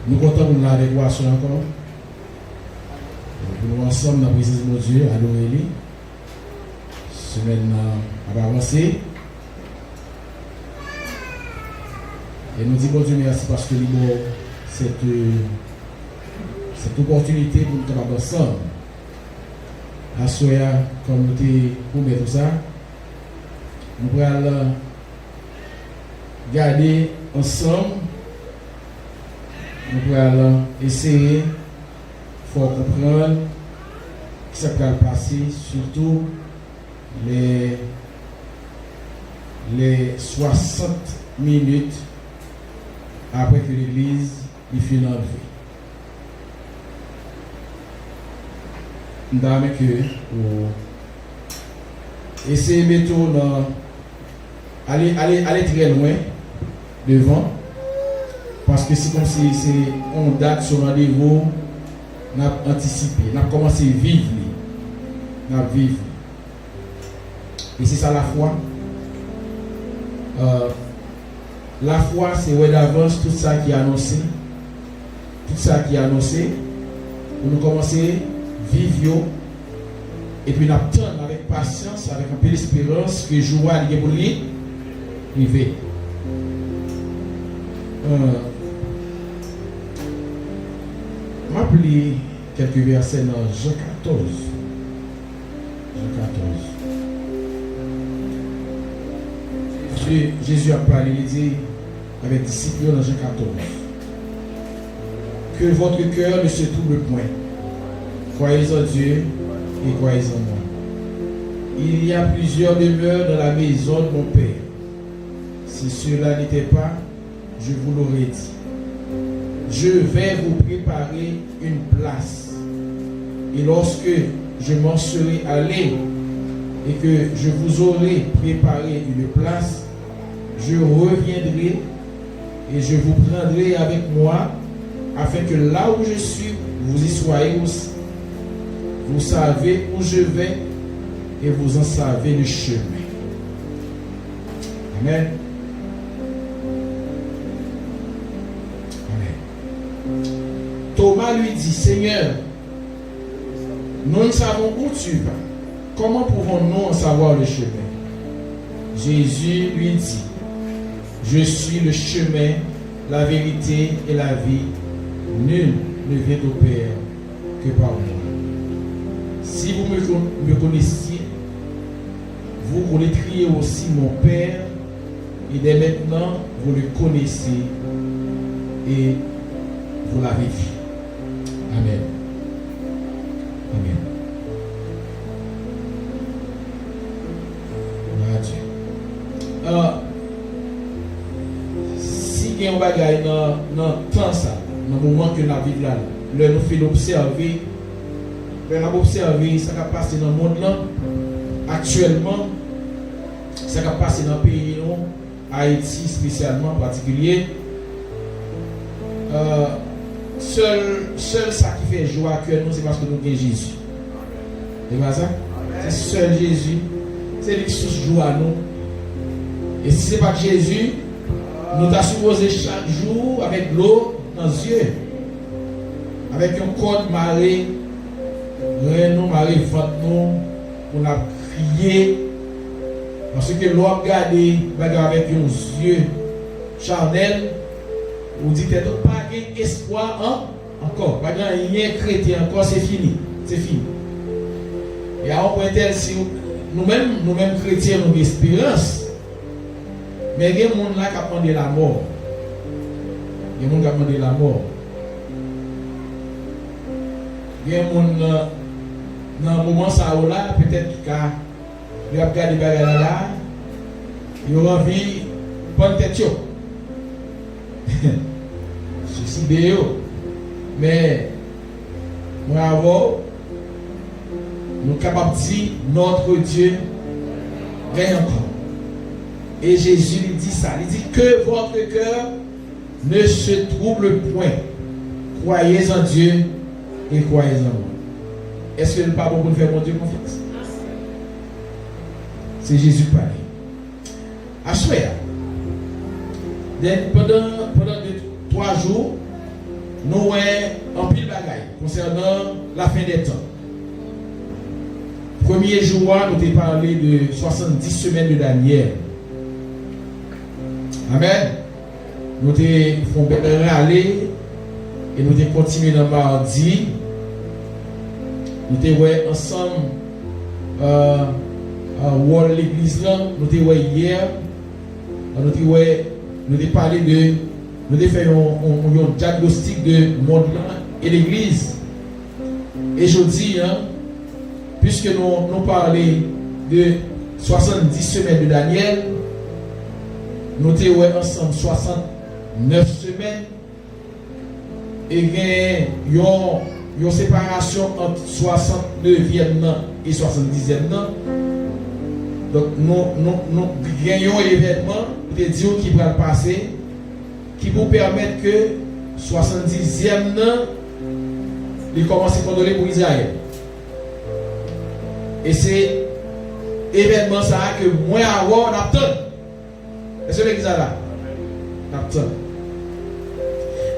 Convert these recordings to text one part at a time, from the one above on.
Nous comptons pour l'adéquation encore. Nous ensemble dans la présence de Dieu, adorer lui. Semaine à avancer. Et nous disons bon Dieu merci parce que nous avons cette opportunité pour nous travailler ensemble. À Soya, comme nous avons pour tout ça, nous allons garder ensemble. Nous allons essayer de comprendre ce qui va passer, surtout les 60 minutes après que l'Église est finie enlevée. Nous allons essayer de mettre aller très loin devant. Parce que c'est comme si on date sur rendez-vous, on a anticipé, on a commencé à vivre. Et c'est ça la foi. La foi, c'est ouais d'avance tout ça qui est annoncé. Tout ça qui est annoncé. Pour nous commencer à vivre. Et puis nous attendons avec patience, avec un peu d'espérance que le jour va arriver pour lui. Arriver. Je vais appeler quelques versets dans Jean 14. Jésus a parlé, il dit avec les disciples dans Jean 14. Que votre cœur ne se trouble point. Croyez en Dieu et croyez en moi. Il y a plusieurs demeures dans la maison de mon Père. Si cela n'était pas, je vous l'aurais dit. Je vais vous préparer une place. Et lorsque je m'en serai allé et que je vous aurai préparé une place, je reviendrai et je vous prendrai avec moi afin que là où je suis, vous y soyez aussi. Vous savez où je vais et vous en savez le chemin. Amen. Thomas lui dit, Seigneur, nous ne savons où tu vas. Comment pouvons-nous en savoir le chemin? Jésus lui dit, je suis le chemin, la vérité et la vie. Nul ne vient au Père que par moi. Si vous me connaissiez, vous connaîtriez aussi mon Père, et dès maintenant, vous le connaissez et vous l'avez vu. Amen. Amen. Si il y a un bagage dans le temps, dans le moment que nous vivons là, nous faisons observer, nous observer ce qui a passé dans le monde là, actuellement, ce qui a passé dans le pays, Haïti spécialement, en particulier. Seul ça qui fait joie actuellement, c'est parce que nous avons Jésus. C'est pas ça? C'est seul Jésus. C'est lui qui souche joie à nous. Et si ce n'est pas Jésus, nous t'as supposé chaque jour avec l'eau dans les yeux. Avec un code marée, nous marée vente nous, on a crié. Parce que l'eau a gardé avec un yeux charnel. Vous dites pas espoir encore. Pas rien chrétien encore, c'est fini. C'est fini. Et à un point tel, si nous-mêmes chrétiens, nous avons espérance. Mais il y a des gens qui ont demandé la mort. Il y a des gens qui ont demandé la mort. Il y a des gens dans le moment ça là, peut-être qu'ils ont regardé là, ils ont envie de prendre tête. Suicider. Mais bravo, nous sommes capables de dire notre Dieu règne encore. Et Jésus lui dit ça. Il dit que votre cœur ne se trouble point. Croyez en Dieu et croyez en moi. Est-ce que ce n'est pas bon pour nous faire mon Dieu confiance? C'est Jésus parlé. Assoya. Pendant 3 jours, nous avons un pile bagaille concernant la fin des temps. Premier jour, nous avons parlé de 70 semaines de Daniel. Amen. Nous avons fait râler et nous avons continué dans mardi. Nous avons ensemble l'église là. Nous avons hier. Nous avons parlé de. Nous avons fait un diagnostic de monde et l'église. Et je dis, puisque nous parlons de 70 semaines de Daniel, nous avons ensemble 69 semaines. Et il y a une séparation entre 69e et 70e. Donc nous gagnons un événement de Dieu qui va passer, qui vous permettre que 70e il commence à contrôler pour Israël. Et c'est événement ça que moi avant on attend. Est-ce que l'église là? On attend.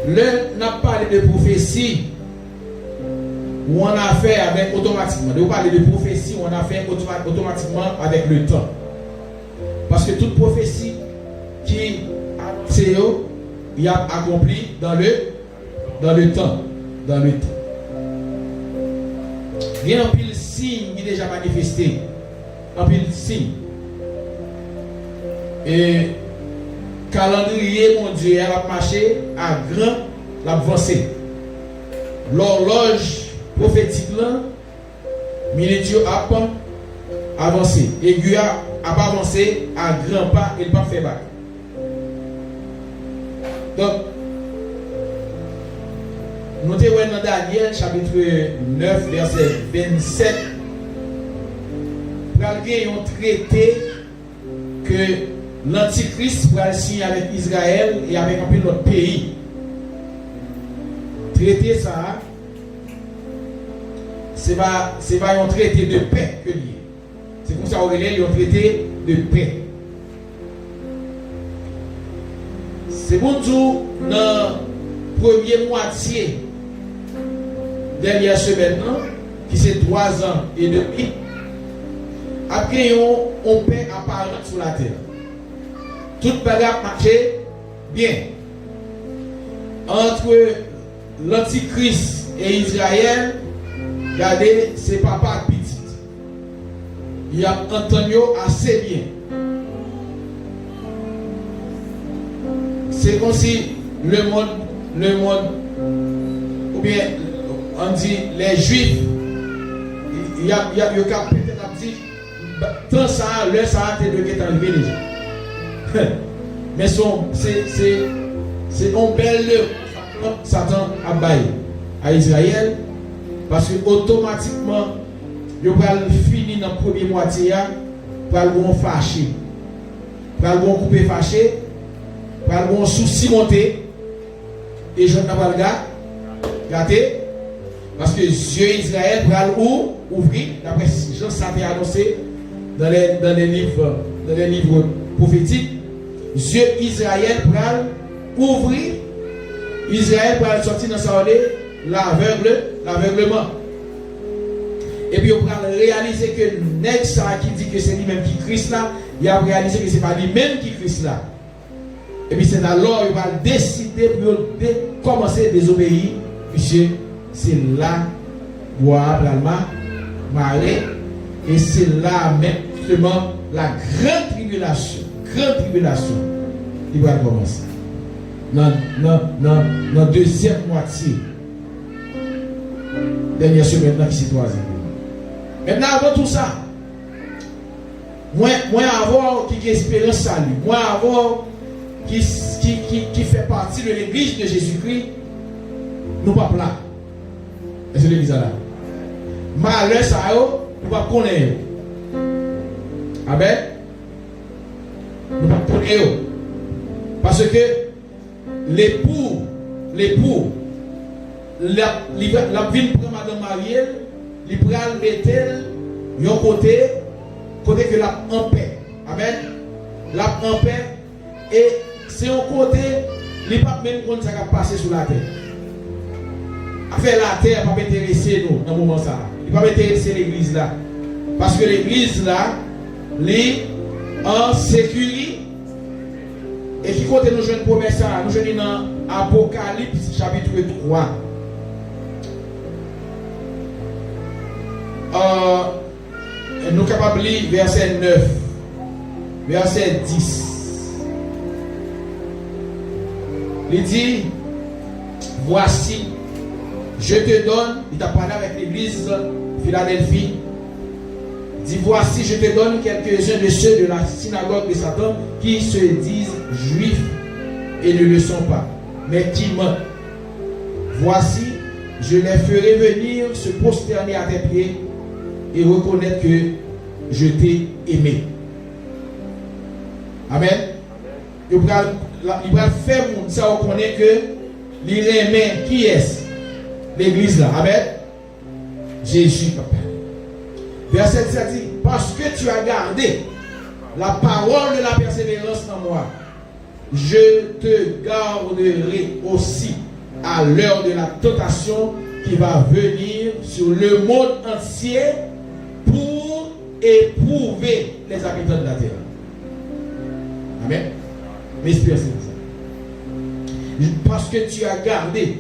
Le n'a parlé de prophétie où on a fait avec automatiquement. De parler de prophétie où on a fait automatiquement avec le temps. Parce que toute prophétie qui c'est il a accompli dans le temps. Dans le temps. Il y a un pile signe qui est déjà manifesté. Un pile signe. Et calendrier, mon Dieu, elle a marché à grand, l'avancée. L'horloge prophétique là, minute a pas avancé. Aiguille a pas avancé à grand pas et pas fait bac. Donc, nous sommes dans Daniel chapitre 9, verset 27. Nous avons traité que l'Antichrist va signer avec Israël et avec un peu d'autres pays. Traiter ça, c'est pas un traité de paix que lié. C'est comme ça qu'on est un traité de paix. C'est bon tout dans la première moitié dernière semaine, qui c'est 3 ans et demi, après on paix apparente sur la terre. Tout bagarre marché bien. Entre l'Antichrist et Israël, regardez, c'est papa petit. Il y a entendu assez bien. C'est comme si le monde, ou bien on dit les Juifs, il y a peut-être dit, tant ça, l'heure ça a été de arrivé déjà. Mais c'est un bel Satan a baillé à Israël parce que automatiquement il va finir dans la première moitié pour aller fâcher, pour aller couper fâché, pour aller souci monter et je n'ai pas le gars gâté parce que Dieu Israël pour aller ouvrir d'après Jean savait annoncé dans les livres prophétiques. Dieu Israël pour ouvrir, Israël pour sortir dans sa ordée l'aveuglement. Et puis on va réaliser que Nex qui dit que c'est lui-même qui Christ là, il a réalisé que ce n'est pas lui-même qui Christ là. Et puis c'est alors il va décider pour commencer à désobéir, puisque c'est là boire l'alma, marrer, et c'est là même justement la grande tribulation il va commencer dans la deuxième moitié dernière semaine qui c'est 3 ans. Maintenant avant tout ça, moi avoir qui espérance salut, moi avoir qui fait partie de l'église de Jésus-Christ, nous pas là. Et c'est l'église là. Malheur ça nous pas connaître. Amen. Nous pas connaître. Parce que l'époux, la ville pour Madame Marielle, il prend mettre yon côté que la en paix. Amen. La en paix et c'est un côté, il pas même quand ça va passer sur la terre. affaire la terre pas m'intéresser nous dans le moment ça. Il pas m'intéresser l'église là. Parce que l'église là, est en sécurité et qui compte nous jeunes promesses ça, nous jeunes dans Apocalypse chapitre 3. Nous sommes capables de lire verset 9, verset 10. Il dit, voici, je te donne, il t'a parlé avec l'église Philadelphie, il dit, voici, je te donne quelques-uns de ceux de la synagogue de Satan qui se disent juifs et ne le sont pas, mais qui mentent. Voici, je les ferai venir se prosterner à tes pieds et reconnaître que je t'ai aimé. Amen. Il va faire pour ça, on connaît que l'aimer, qui est l'église là. Amen. Jésus, papa. Verset 7 dit, parce que tu as gardé la parole de la persévérance en moi, je te garderai aussi à l'heure de la tentation qui va venir sur le monde entier pour éprouver les habitants de la terre. Amen. M'espère c'est ça. Parce que tu as gardé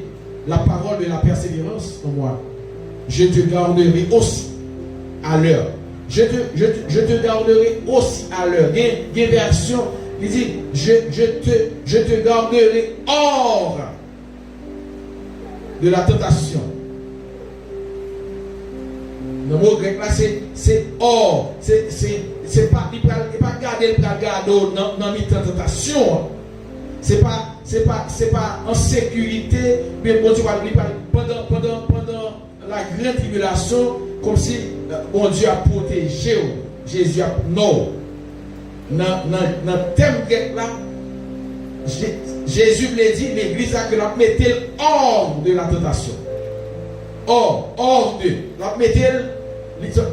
la parole de la persévérance en moi, je te garderai aussi à l'heure. Je te garderai aussi à l'heure. Il y a une version, il dit, je te garderai hors de la tentation. Le mot grec là, c'est hors. C'est pas, il pas garder dans la tentation. C'est pas en sécurité, mais bon Dieu va pendant la grande tribulation, comme si bon Dieu a protégé Jésus a non. Dans le thème grec là, Jésus l'a dit, l'église a que la mettait hors de la tentation. Hors de la mettait.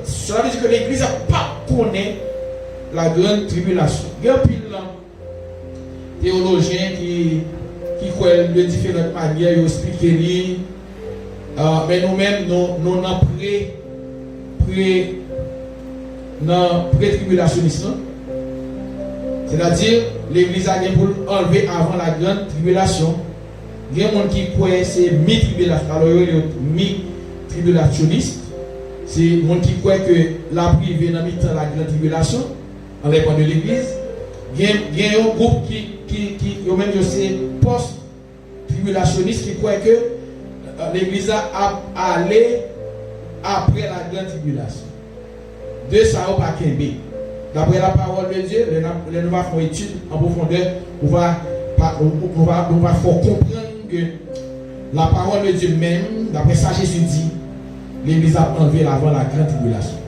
Cela veut dire que l'église n'a pas connu la grande tribulation. Il y a un pile théologien qui croient de différentes manières, ils expliquent. Mais nous-mêmes, nous avons pré-tribulationniste. C'est-à-dire, l'église a pour enlever avant la grande tribulation. Il y a des gens qui croient que c'est mi-tribulation. Alors, il y a mi-tribulationniste. C'est les gens qui croient que la privée dans la grande tribulation, en répondant de l'église. Il y a un groupe qui c'est post-tribulationniste qui croit que l'église a allé après la grande tribulation. De ça, on va qu'aimer. D'après la parole de Dieu, nous allons faire une étude en profondeur. On va comprendre que la parole de Dieu même, d'après ça, Jésus dit, l'église a enlevé avant la grande tribulation.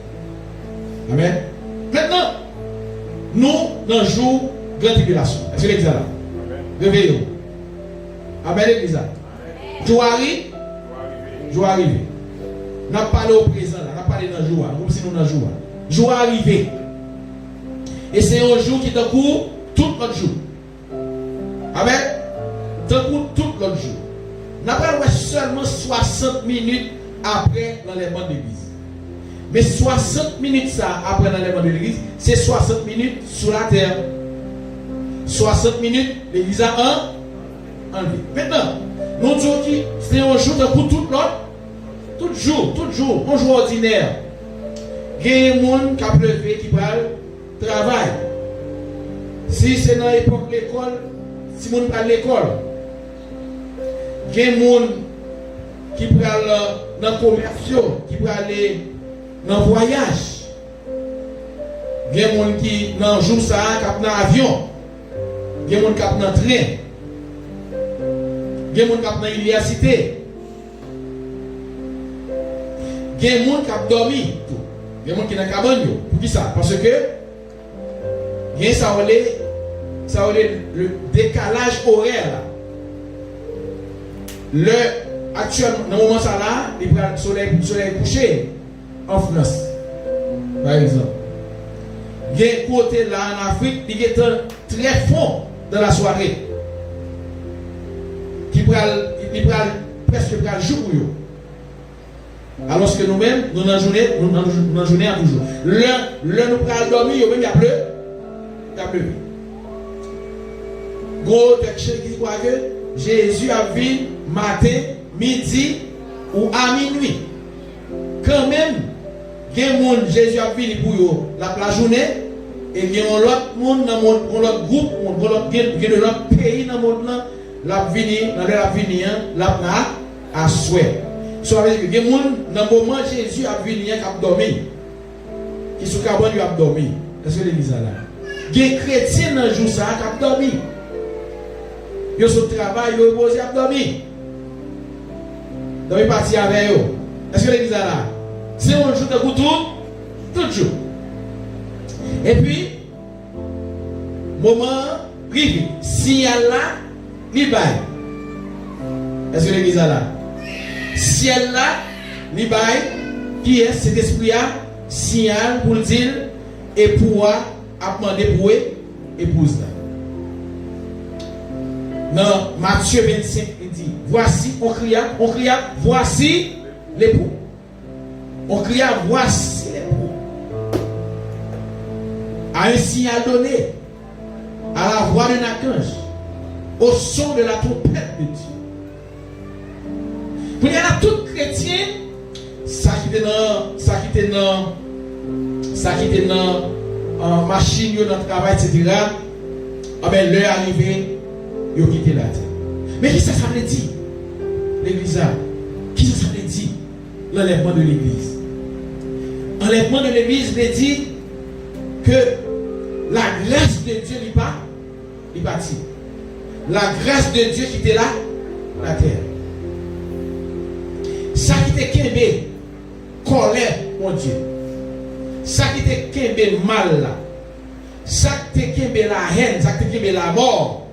Amen. Maintenant, nous, dans le jour de grande tribulation, est-ce que l'église est là? Réveillons. Amen, l'église. Jour arrive. Jour arrivé. Nous n'avons pas parlé au présent, nous n'avons pas parlé dans le jour, comme si nous dans le jour. Jour arrivé. Et c'est un jour qui t'encourt tout l'autre jour. Amen. T'encourt tout l'autre jour. Nous n'avons pas seulement 60 minutes après l'enlèvement de l'église. Mais 60 minutes ça, après l'enlèvement de l'église, c'est 60 minutes sur la terre. 60 minutes, l'église a enlevé. Maintenant, nous disons que c'est un jour pour tout l'autre. Tout jour, un jour ordinaire. Il y a des gens qui ont levé, qui prennent travail. Si c'est dans l'époque de l'école, si on parle de l'école, il y a des gens qui prennent dans le commerce, qui prennent aller dans le voyage. Il y a des gens qui, dans le jour, qui sont dans l'avion. Il y a des gens qui sont dans le train. Il y a des gens qui sont dans l'université. Il y a des gens qui ont dormi. Il y a des gens qui sont dans la cabane. Pour qui ça? Parce que il y a ça le décalage horaire. Actuellement, dans le moment ça là, il y a le soleil couché en France. Par exemple. Il y a un côté là en Afrique, il est très fond dans la soirée. Qui prend presque le jour. Alors que nous-mêmes, nous dans la journée, à toujours. L'un nous prenons dormir, il y a pleu. Il y a pleu. Gros texte qui croit que Jésus a vu matin, midi ou à minuit. Quand même, il y a des gens, Jésus a vu pour la journée, et il y a l'autre monde dans l'autre groupe, il y a l'autre pays dans le monde, la à souhait. Ça veut dire que il y a des gens, dans le moment Jésus a vu qui a dormi, qui sont capables de dormir. Est-ce que l'église est là? Il y a des chrétiens dans le jour ça qui ont dormi. Ils sont au travail, ils sont posés à dormir. Donc ils partent avec eux. Est-ce que l'église est là? Si on joue de couteau, tout jour. Et puis, moment privé, signal là, il baille. Est-ce que l'église est là? Ciel là, il baille, qui est cet esprit-là, signal pour le dire, et pour demander pour épouse là. Dans Matthieu 25, il dit, voici, on cria, voici l'époux. On cria, voici l'époux. À un signal donné, à la voix d'un archange, au son de la trompette de Dieu. Pour y aller à tout chrétien, ça qui était dans machine, dans le travail, etc. Ah ben l'heure arrivée, ils ont quitté la terre. Mais qui ça veut dire? L'église, qui ça veut dire? L'enlèvement de l'église. L'enlèvement de l'église veut dire que la grâce de Dieu n'est pas partie. La grâce de Dieu qui était là, la terre. Ça qui était kembe, colère, mon Dieu. Ça qui était kembe mal là. Ça qui était kembe la haine, ça qui était kembe la mort.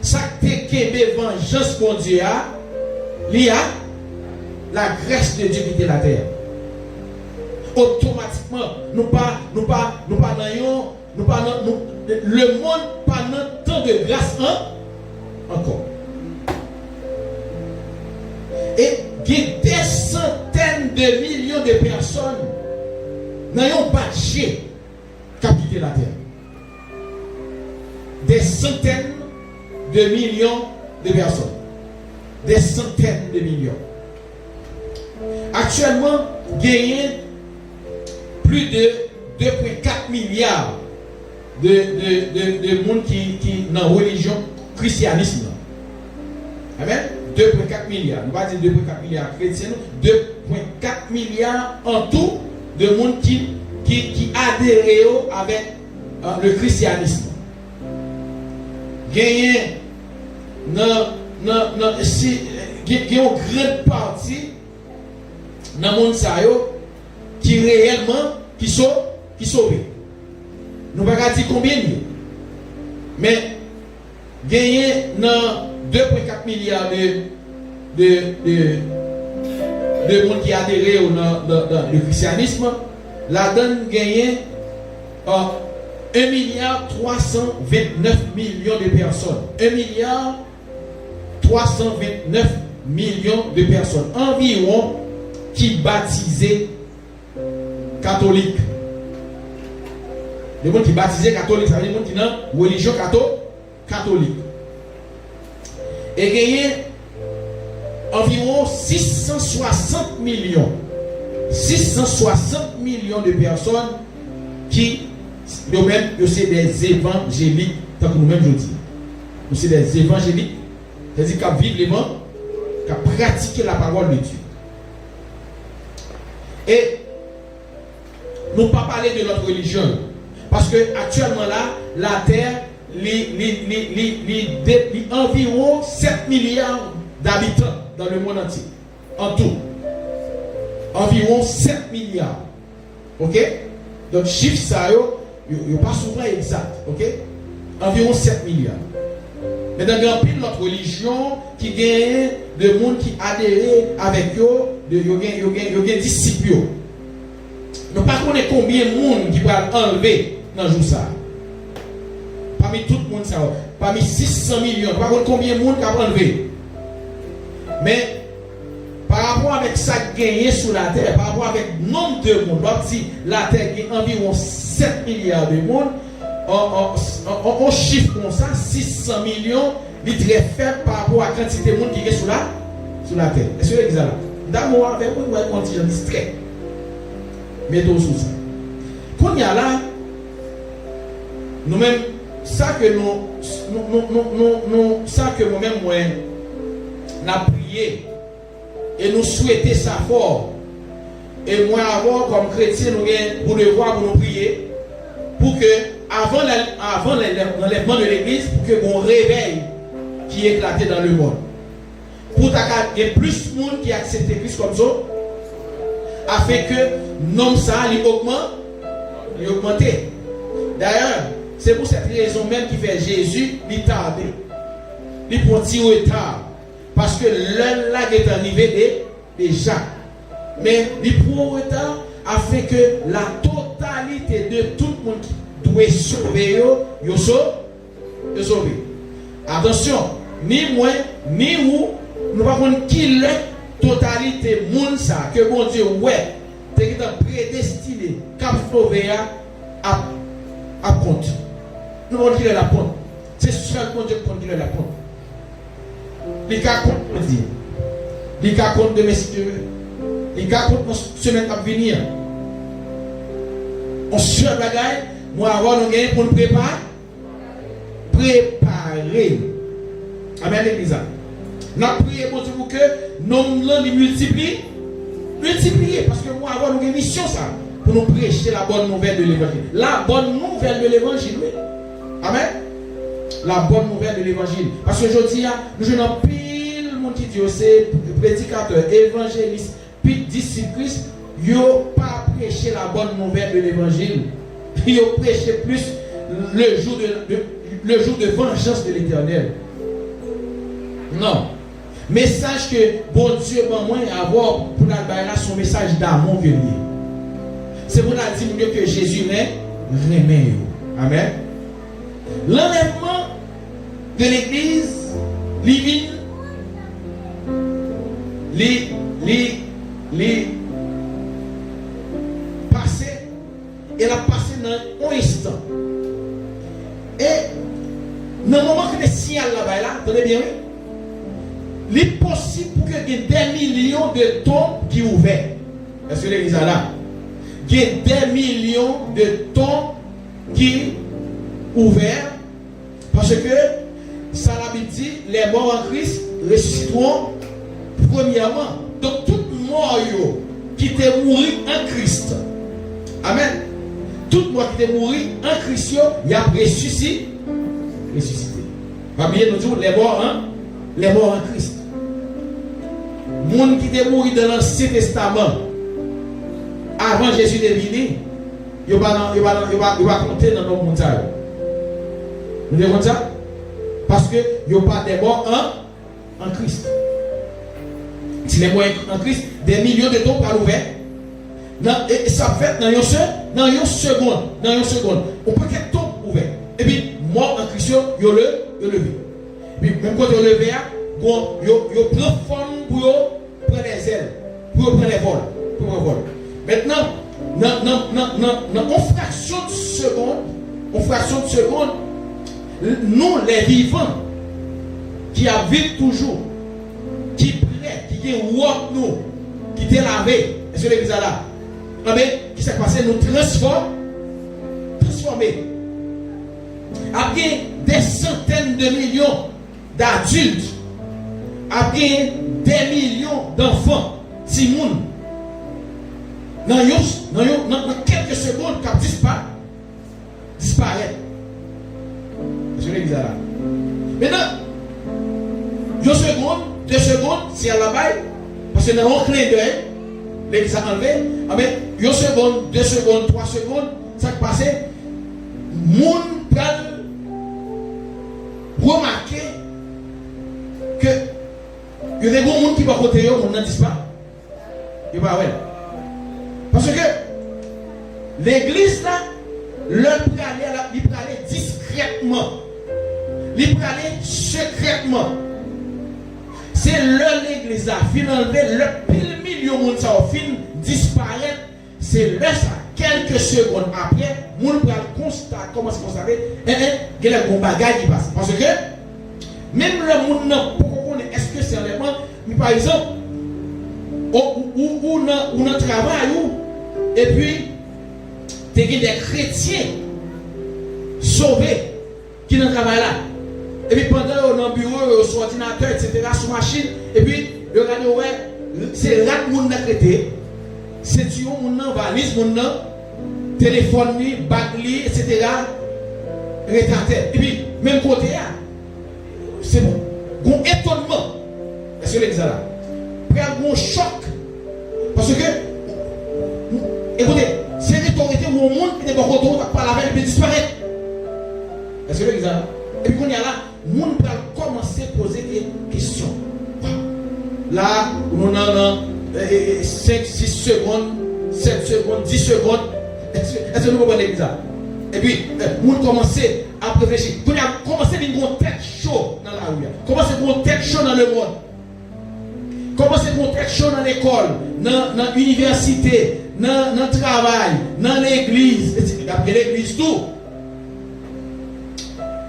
Ça qui était kembe vengeance, mon Dieu, il y a la grâce de Dieu qui était la terre. Automatiquement, le monde pas dans tant de grâce encore. Et il y a des centaines de millions de personnes n'ont pas qui ont quitté la terre. Des centaines de millions de personnes. Des centaines de millions. Actuellement, il y a plus de 2,4 milliards de monde qui dans la religion christianisme. Amen. 2,4 milliards. On va dire 2,4 milliards chrétiens. 2,4 milliards en tout de monde qui adhèrent avec le christianisme. Il y a une grande partie dans le monde qui réellement qui sauvent. Nous ne pouvons pas dire combien, mais gagner dans 2,4 milliards de monde qui adhèrent dans le christianisme, la donne gagner 1 milliard 329 millions de personnes. 1 milliard 329 millions de personnes environ qui baptisés catholiques. Les gens qui baptisés catholiques, ça veut dire les gens qui sont dans la religion catholique. Et gagné environ 660 millions de personnes qui eux-mêmes, c'est des évangéliques, tant que nous-mêmes je dis. Nous sommes des évangéliques, c'est-à-dire qui vivent les mots, qui pratiquent la parole de Dieu. Et nous ne pas parler de notre religion. Parce que actuellement là, la terre, environ 7 milliards d'habitants dans le monde entier. En tout. Environ 7 milliards. Ok? Donc, chiffre ça, il n'est pas souvent exact. Ok? Environ 7 milliards. Mais dans notre religion, qui gagne de monde qui adhèrent avec eux, il y a des disciples. Nous ne connaissons pas combien de monde qui va enlever dans le jour ça. Parmi tout le monde, ça, parmi 600 millions, nous ne connaissons pas combien de monde qui va enlever. Mais par rapport avec ça gagné sur la terre, par rapport avec le nombre de monde, si la terre gagne environ 7 milliards de monde, on chiffre comme ça, 600 millions, il est très faible par rapport à la quantité de monde qui est sur la terre. Est-ce que vous avez ça? D'amour avec vous, on dit distrait. Mettons sous ça. Quand il y a là, nous-mêmes, ça que ça que nous-mêmes, nous avons prié et nous souhaitons ça fort. Et moi, avant, comme chrétien, nous avons pour devoir pour nous prier pour que, avant l'enlèvement de l'église, pour que mon réveil qui éclatait dans le monde. Pour qu'il y ait plus de monde qui accepte l'église comme ça, afin que nom ça augmente. D'ailleurs, c'est pour cette raison même qui fait Jésus il tarde. Il prend un petit retard. Parce que l'heure là est arrivé déjà. Mais il prend un retard afin que la totalité de tout le monde qui doit sauver, yo sauver. Attention, ni moi, ni vous, nous ne pouvons pas qui est totalité monde ça que bon Dieu ouais, t'es prédestiné cap sauver à compte. Nous allons dire la ponte. C'est seulement Dieu qui dit la ponte. Les cas compte dire. Les cas compte de messieurs. Les cas compte de semaine à venir. On se bagaille, moi avoir nous gagner pour nous préparer. Amen l'église. Nous prions pour Dieu pour que nous les multiplier parce que moi avoir nous une mission ça pour nous prêcher la bonne nouvelle de l'évangile. La bonne nouvelle de l'évangile. Oui. Amen. La bonne nouvelle de l'évangile. Parce que je dis, nous avons pile mon qui dit, c'est prédicateur, évangéliste, puis disciple Christ, ils n'ont pas prêché la bonne nouvelle de l'évangile. Ils ont prêché plus le jour de vengeance de l'éternel. Non. Message que bon Dieu m'a moins avoir pour la son message d'amour que lui. C'est pour la dire que Jésus n'est remet. Amen. L'enlèvement de l'église, les passé, elle a passé dans un instant. Et dans le moment que les signaux là-bas, attendez bien, il est possible pour que des millions de tombes qui ouvrent. Est-ce que l'église est là? Il y a des millions de tombes qui ouverts. Parce que ça l'a dit, les morts en Christ ressusciteront premièrement. Donc tout mort qui était mort en Christ. Amen. Tout mort qui était mort en Christ, il a ressuscité. Pas bien nous dire les morts en Christ. Les gens qui étaient morts dans l'Ancien Testament avant Jésus de venir, il va compter dans nos montagnes. Vous voyez ça? Parce que il n'y a pas de morts en Christ. Si les morts en Christ, des millions de tombes par ouvert. Et ça fait dans une seconde. On peut qu'être tombe ouvert. Et puis, mort en Christ, il y a le levé. Et puis, même quand il y a le levé, il prend forme pour prendre les ailes, pour prendre les vols. Maintenant, dans une fraction de seconde, nous, les vivants, qui vivent toujours, qui prêtent, qui ont nous, qui étaient lavés, est-ce que l'église est là? Qui s'est passé, nous transformer. Après des centaines de millions d'adultes, après des millions d'enfants, Timoun, dans quelques secondes, quand disparaît. Je l'ai dit là. Maintenant, une seconde, 2 secondes, c'est à la baille, parce que dans un clin d'œil, l'église a enlevé. Mais une seconde, 2 secondes, 3 secondes, ça passe. Moun pral remarquer que il y a des gens qui vont côté eux, on n'en dit pas. Il va ouais. Parce que l'église là, leur il peut aller discrètement. Il peut aller secrètement. c'est l'église a fin enlevé, le pile million de monde ça fin disparaître, c'est là ça. Quelques secondes après, moun pral constat, comment c'est qu'on savait, il y a un bagage qui passe. Parce que, même le monde n'a pas connaît, est-ce que c'est enlèvement, mais par exemple, ou dans travail, et puis, tu as des chrétiens sauvés qui dans le travail là. Et puis pendant dans le bureau, sur ordinateur, etc., sur machine, et puis, le radio, ouais, c'est là que moun n'a traité. C'est tu moun nan valise, moun nan téléphone, bague, etc. Retardé. Et puis, même côté, c'est bon. Gon étonnement. Est-ce que l'exemple là? Prend un choc. Parce que, écoutez, c'est l'autorité où le monde qui n'est pas content, par la veille, il disparaître. Est-ce que l'exemple là? Et puis, quand il y a là, le monde va commencer à poser des questions. Là, on a 5, 6 secondes, 7 secondes, 10 secondes. Est-ce que nous comprenez ça? Et puis, nous commençons à réfléchir. Nous avons commencé à avoir une tête chaude dans la rue. Commencé à avoir une tête chaude dans le monde. Commencé à avoir une tête chaude dans l'école, dans l'université, dans le travail, dans l'église. Après l'église, tout.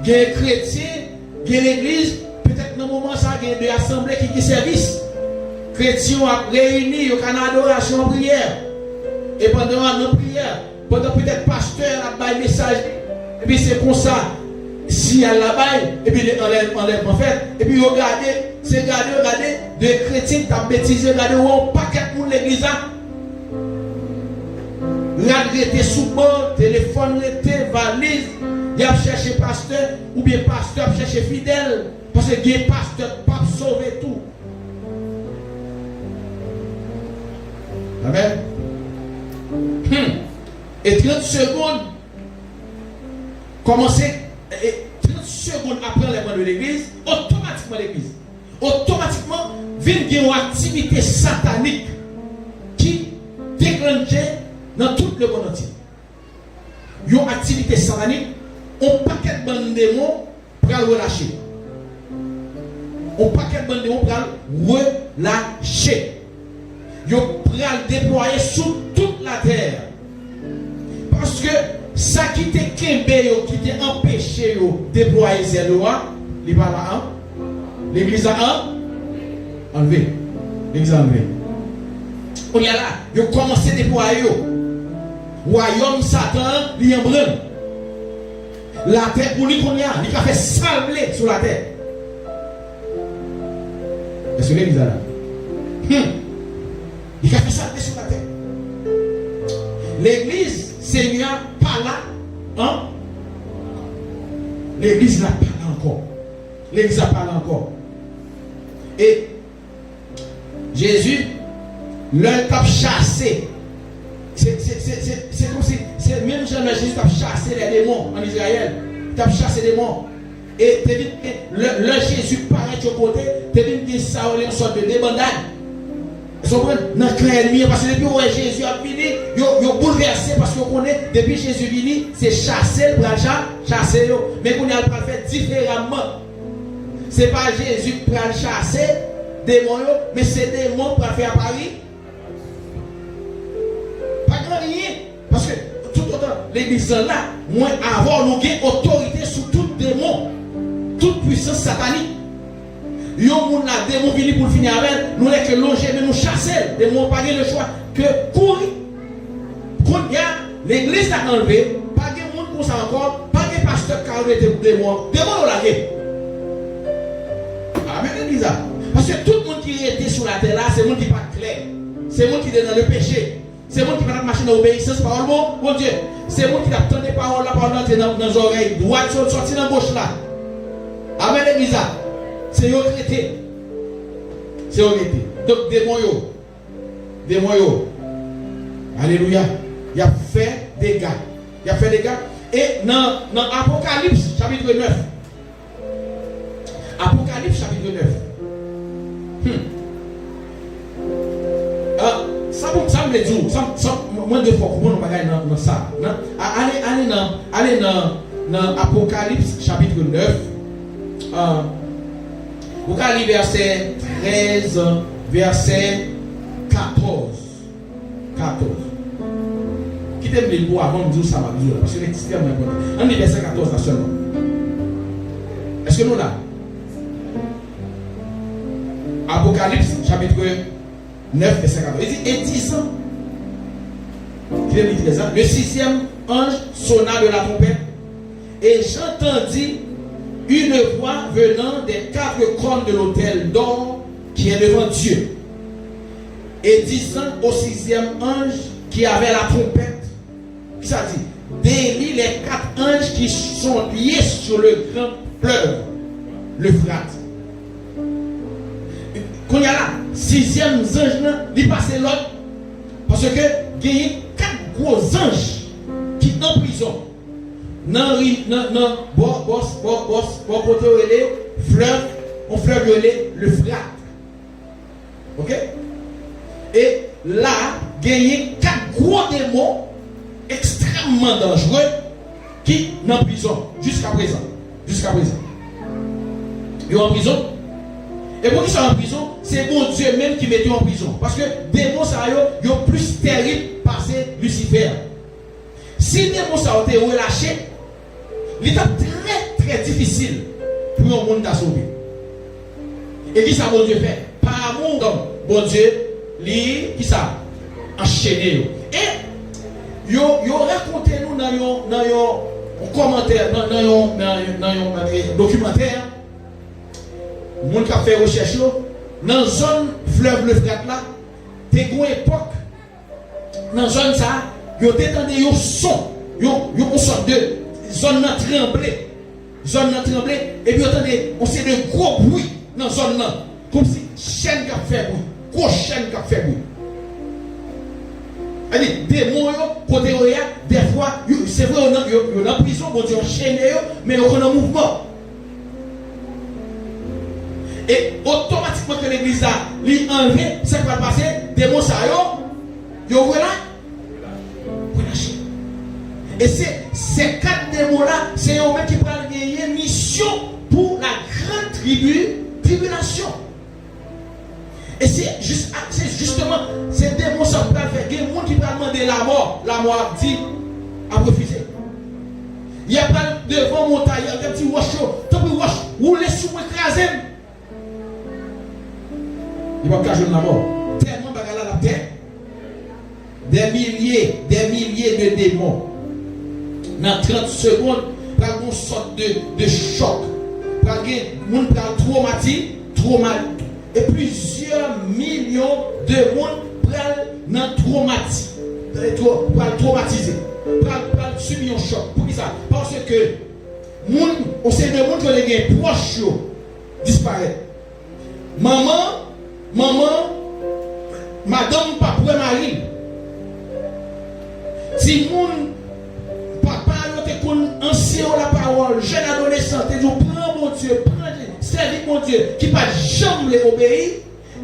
Il y a des chrétiens, il y a l'église. Peut-être dans le moment, ça, il y a des assemblées qui service. Chrétiens ont réuni au Canada adoration en prière. Et pendant la prière, pendant peut-être pasteur a bail message, et puis c'est comme ça, si elle la bail, et puis enlève en fait, et puis regardez, c'est regarder, des chrétiens qui ont bêtisé, regardez où on paquet pour l'église. Regardez sous bord, téléphone, valise, il a cherché pasteur, ou bien pasteur a cherché fidèle, parce que il y a pasteur pas sauver tout. Amen. Et 30 secondes, commencez, 30 secondes après l'enlèvement de l'église, automatiquement, vient une activité satanique qui déclenchait dans tout le monde entier. Une activité satanique, on paquet de démons pour le relâcher. On paquet de démons pour le relâcher. Ils pral déployer sur toute la terre. Parce que ça qui te kembe, qui te empêché de déployer ces lois, il va là, l'église a enlevé. L'église a enlevé. On y a là, ils ont commencé à déployer. Royaume Satan, il y a un brun. La terre pour lui qu'on y a, il a fait sabler sur la terre. Est-ce que l'église a là? Il a fait ça sur la terre. L'église, Seigneur, pas là. Hein? L'église n'a pas là encore. L'église n'a pas là encore. Et Jésus, leur tape chassé. C'est comme si, c'est même Jésus tape chassé les démons en Israël. Tape chassé les démons. Et le Jésus paraît au côté, tu dis ça, on est une sorte de débandade. Ils sont dans le clair ennemi parce que depuis que Jésus a fini, ils ont bouleversé parce qu'on connaît, depuis que Jésus est venu, c'est chasser le chasser. Mais qu'on a pas fait différemment. Ce n'est pas Jésus qui prend chasser des démons, mais c'est des démons pour faire à Paris. Pas grand rien. Parce que tout autant, l'église là, moi, avant, nous avons autorité sur tout démon, toute puissance satanique. Yon moun la démon vini pour finir avec, nous n'est que loger, mais nous chasser. Démon pas le choix que courir. Quand il y a l'église a enlevé, pas de monde pour ça encore, pas de pasteur qui a enlevé des démons. Démon la guerre. Amen, l'église. Parce que tout le monde qui était sur la terre là, c'est le monde qui n'est pas clair. C'est le monde qui est dans le péché. C'est le monde qui va marcher dans l'obéissance, parole bon Dieu. C'est le monde qui a entendu les paroles, la parole dans les oreilles, droite, sortir dans la gauche là. Amen, l'église. C'est eux qui étaient. C'est eux qui étaient. Donc, des moyaux. Alléluia. Il a fait des dégâts. Il a fait des dégâts. Et dans Apocalypse, chapitre 9. Apocalypse, chapitre 9. Ça me dit, moins de fois, comment on va gagner dans ça. Allez dans Apocalypse, chapitre 9. Vous allez verset 13, verset 14. 14. Quittez-moi les mots avant de dire ça, parce que c'est extrêmement important. On est verset 14 là seulement. Est-ce que nous là? Apocalypse, chapitre 9, verset 14. Il dit, et 10 ans. Le sixième ange sonna de la trompette, et j'entendis une voix venant des quatre cornes de l'autel d'or qui est devant Dieu, et disant au sixième ange qui avait la trompette, qui ça dit, délie les quatre anges qui sont liés sur le grand fleuve, le Frat. Quand il y a là, sixième ange, il passe l'autre, parce que il y a quatre gros anges qui sont en prison. Non, fleuve, on fleuve le Frat. Ok? Et là, il y a quatre gros démons extrêmement dangereux qui sont en prison jusqu'à présent. Jusqu'à présent. Ils sont en prison. Et pour qu'ils soient en prison, c'est bon Dieu même qui met en prison. Parce que les démons, ça sont plus terribles passé Lucifer. Si les démons, ça ont été relâchés, il est très très difficile pour un monde à sauver. Et qui ça, bon Dieu fait? Par amour, donc, bon Dieu, lui, qui ça? Enchaîné. Et, yo raconté nous dans un commentaire, dans un documentaire, le monde qui a fait recherche, dans la zone fleuve le Frat là, t'es une époque, dans la zone ça, yo détendu un son, yo son de zone tremblée, et puis attendez, on sait de gros bruit dans la zone là, comme si chaîne qui a fait bruit, grosse chaîne qui a fait bruit. C'est-à-dire, des démons, côté des fois, c'est vrai, on a en prison, on dit enchaîné, mais on est en mouvement. Et automatiquement que l'église a lui enlevé, ça va passer, des démons, ça y est, voilà. Et ces quatre démons-là, c'est eux-mêmes qui prennent une mission pour la grande tribulation. Et c'est justement ces démons qui prennent faire. Il y a des gens qui prennent demander la mort. La mort dit à refuser. Il y a pas devant montagne, il y a des petits roches, tant pis roches, rouler sur moi écraser. Il va pas cacher la mort. Tellement bagarre la terre. Des milliers de démons. Dans 30 secondes, il y a une sorte de choc. Il y a des gens qui traumatisent, et plusieurs millions de monde prennent traumatisé, prennent subir un choc. Pour qui ça? Parce que on sait de monde que les proches disparaissent. Maman, madame, papa, mari. Si moun papa yo ancien la parole, jeune adolescent, et vous prends mon Dieu, servir mon Dieu, qui pas jamais obéir,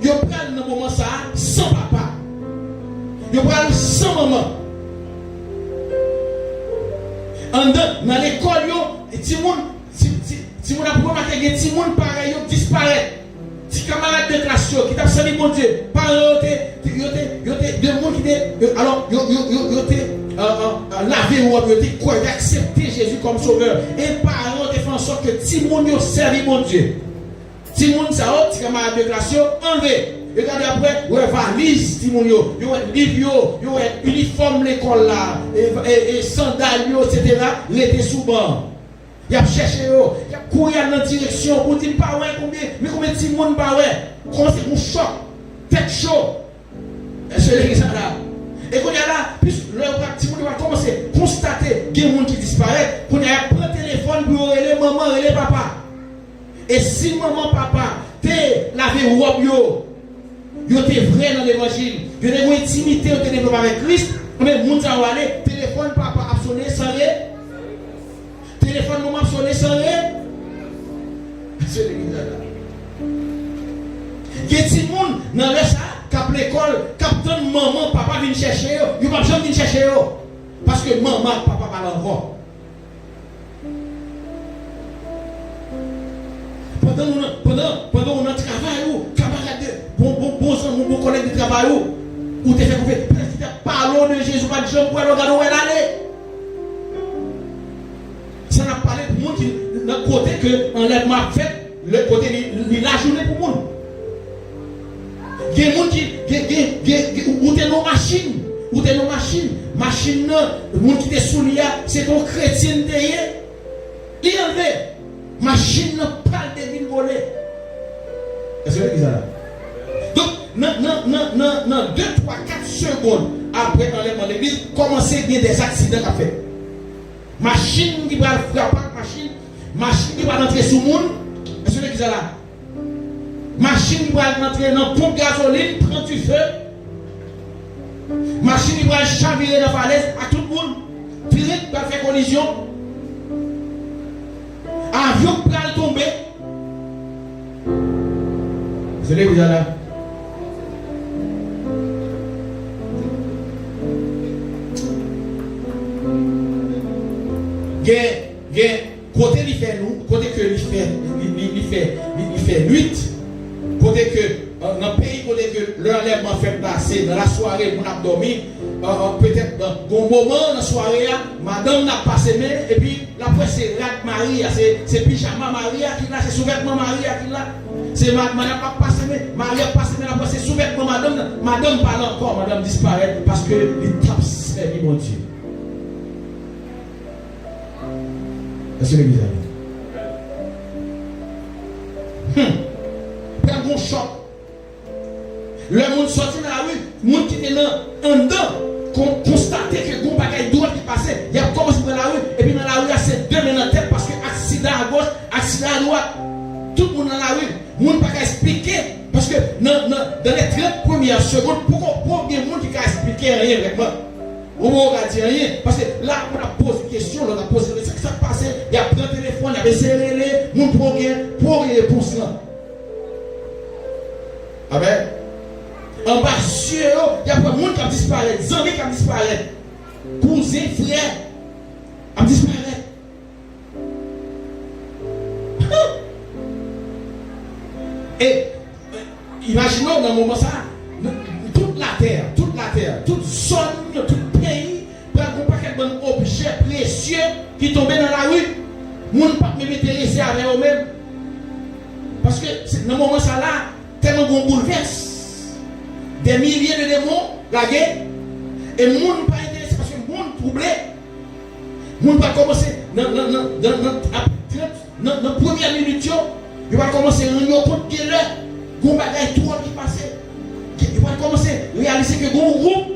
vous prenez dans moment ça sans papa. Vous prenez sans maman. Dans l'école, si vous avez remarqué, si vous pareil, disparaît. Si camarades de classe qui t'a servi mon Dieu, parents, de monde qui étaient, alors, lavé ou accepté Jésus comme sauveur. Et parents ont fait en sorte que si mon Dieu servi mon Dieu. Si mon Dieu si camarades de classe enlevé. Regardez après, vous avez valise, Timonio, vous avez livre, vous avez uniforme l'école là, et sandales, etc. Il était sous banc. Il a cherché, il a couru dans la direction pour dire pas ouais mais combien de monde pas ouais. Comment c'est un choc, tête chaud. C'est ça là. Et quand il y a là, plus le petit monde va commencer à constater qu'il y a des gens qui disparaissent, quand il y a un téléphone pour les maman et les papa. Et si maman papa t'es lavé robe yo t'es vrai dans l'évangile, yo t'es une intimité au développé avec Christ, mais moun ça va aller, téléphone papa a sonné sans rien. Téléphone maman sonné sans rien. C'est l'église là. Il y a des gens dans ça, cap l'école, captain maman, papa vient chercher, yo pas jamais venir chercher parce que maman, papa pas l'envoi. pendant on travail, camarade, bon collègue de travail, ou tu fait confiance, parlons de Jésus, pas de Jean, pour regarder où elle allait. Ça n'a parlé pour le monde qui, dans le côté que enlèvement fait, le côté de la journée pour le monde. Il y a des gens qui ont des machines, ou des machines, machine, le monde qui est soulié, c'est ton chrétien derrière. Il y a des machines parle de ville volée. Est-ce que vous avez ça? Donc, dans 2, 3, 4 secondes après l'enlèvement de l'église, commencez à des accidents à faire. Machine qui va frapper, machine qui va rentrer sous le monde. Est-ce que vous avez ça là? Machine qui va rentrer dans la pompe gasoline, prend du feu. Machine qui va chavirer dans la falaise à tout le monde. Pilote va faire collision. Avion qui va tomber. Vous allez vous là. Côté il fait nous, côté que il fait nuit, côté que dans le pays, côté que l'enlèvement fait passer dans la soirée, on a dormi, peut-être dans un moment dans la soirée, madame n'a pas semé, et puis après c'est Rat Maria, c'est pyjama Maria qui là, c'est sous-vêtement Maria qui là, c'est madame n'a pas semé, Maria pas semé, après c'est sous-vêtement madame parle encore, madame disparaît parce que il tape servi mon Dieu. Est-ce que l'église a dit? Prends un choc. Le monde sorti dans la rue, le monde qui était en dedans, constater que le bagage droit qui passait, il a commencé dans la rue, et puis dans la rue, il y a ces deux mains dans la tête parce que accident à gauche, accident à droite. Tout le monde dans la rue, le monde ne peut pas expliquer, parce que dans les 30 premières secondes, pourquoi il y a des gens qui ne expliquer rien vraiment? On va dire rien, parce que là, on a posé une question, on a posé une question, ce qui s'est passé, il y a pris un téléphone, il y a serré les, mon programme, pour les réponses là. Amen. En bas, il y a pas de monde qui a disparu, des amis qui ont disparu, cousins, frères, ont disparu. Et imaginons dans le moment ça, toute la terre, toute zone, tout pays, prend un paquet d'objets précieux qui tombaient dans la rue. Les gens ne peuvent pas m'intéresser avec eux-mêmes. Parce que dans le moment ça là, tellement qu'on bouleverse. Des milliers de démons, la guerre. Et les gens ne sont pas intéressés parce que les gens sont troublés. Les gens ne peuvent pas commencer dans la première minute, ils vont commencer à réunir compte de l'heure. Il y a un bagage tout qui passe. Ils vont commencer à réaliser que un groupe,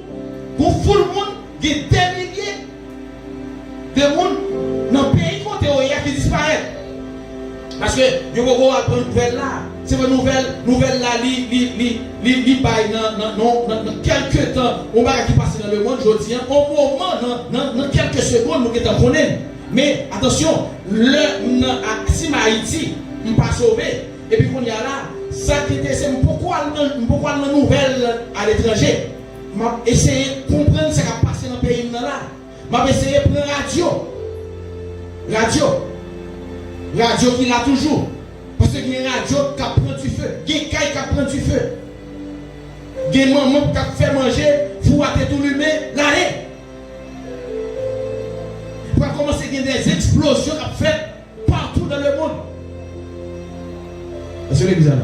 un full monde, il y a des milliers de monde dans le pays qui disparaissent. Parce que vous allez apprendre une nouvelle là. C'est une nouvelle là, dans quelques temps, on va qui passe dans le monde, je dis, au moment, dans quelques secondes, nous sommes connaître. Mais attention, si Haïti, on ne pas sauvé, et puis qu'on y a là, ça qui était, c'est pourquoi la nouvelle à l'étranger. Je essayé de comprendre ce qui a passé dans le pays là. Je essayé de prendre radio qui l'a toujours. Parce qu'il y a une radio qui prend du feu, il y a une caille qui prend du feu. Il y a une maman qui fait manger, fouatter tout l'humain, l'arrêt. Il va commencer à y avoir des explosions qui fait partout dans le monde. Est-ce que l'église là?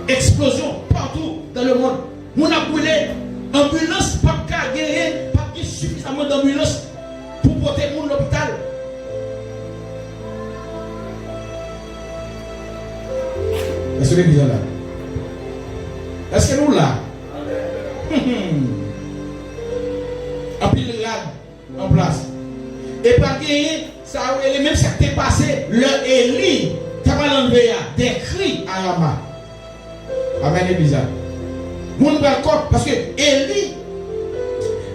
Explosion partout dans le monde. On a brûlé, ambulance, pas gagner, pas suffisamment d'ambulance pour porter le monde à l'hôpital. Est-ce que l'église là? Est-ce que nous là? En pile rade en place. Et par gagner, ça a même ça qui est passé, le Élie, qui va l'enlever des cris à Rama. Amen, l'église là. Nous ne pouvons pas, parce que Élie,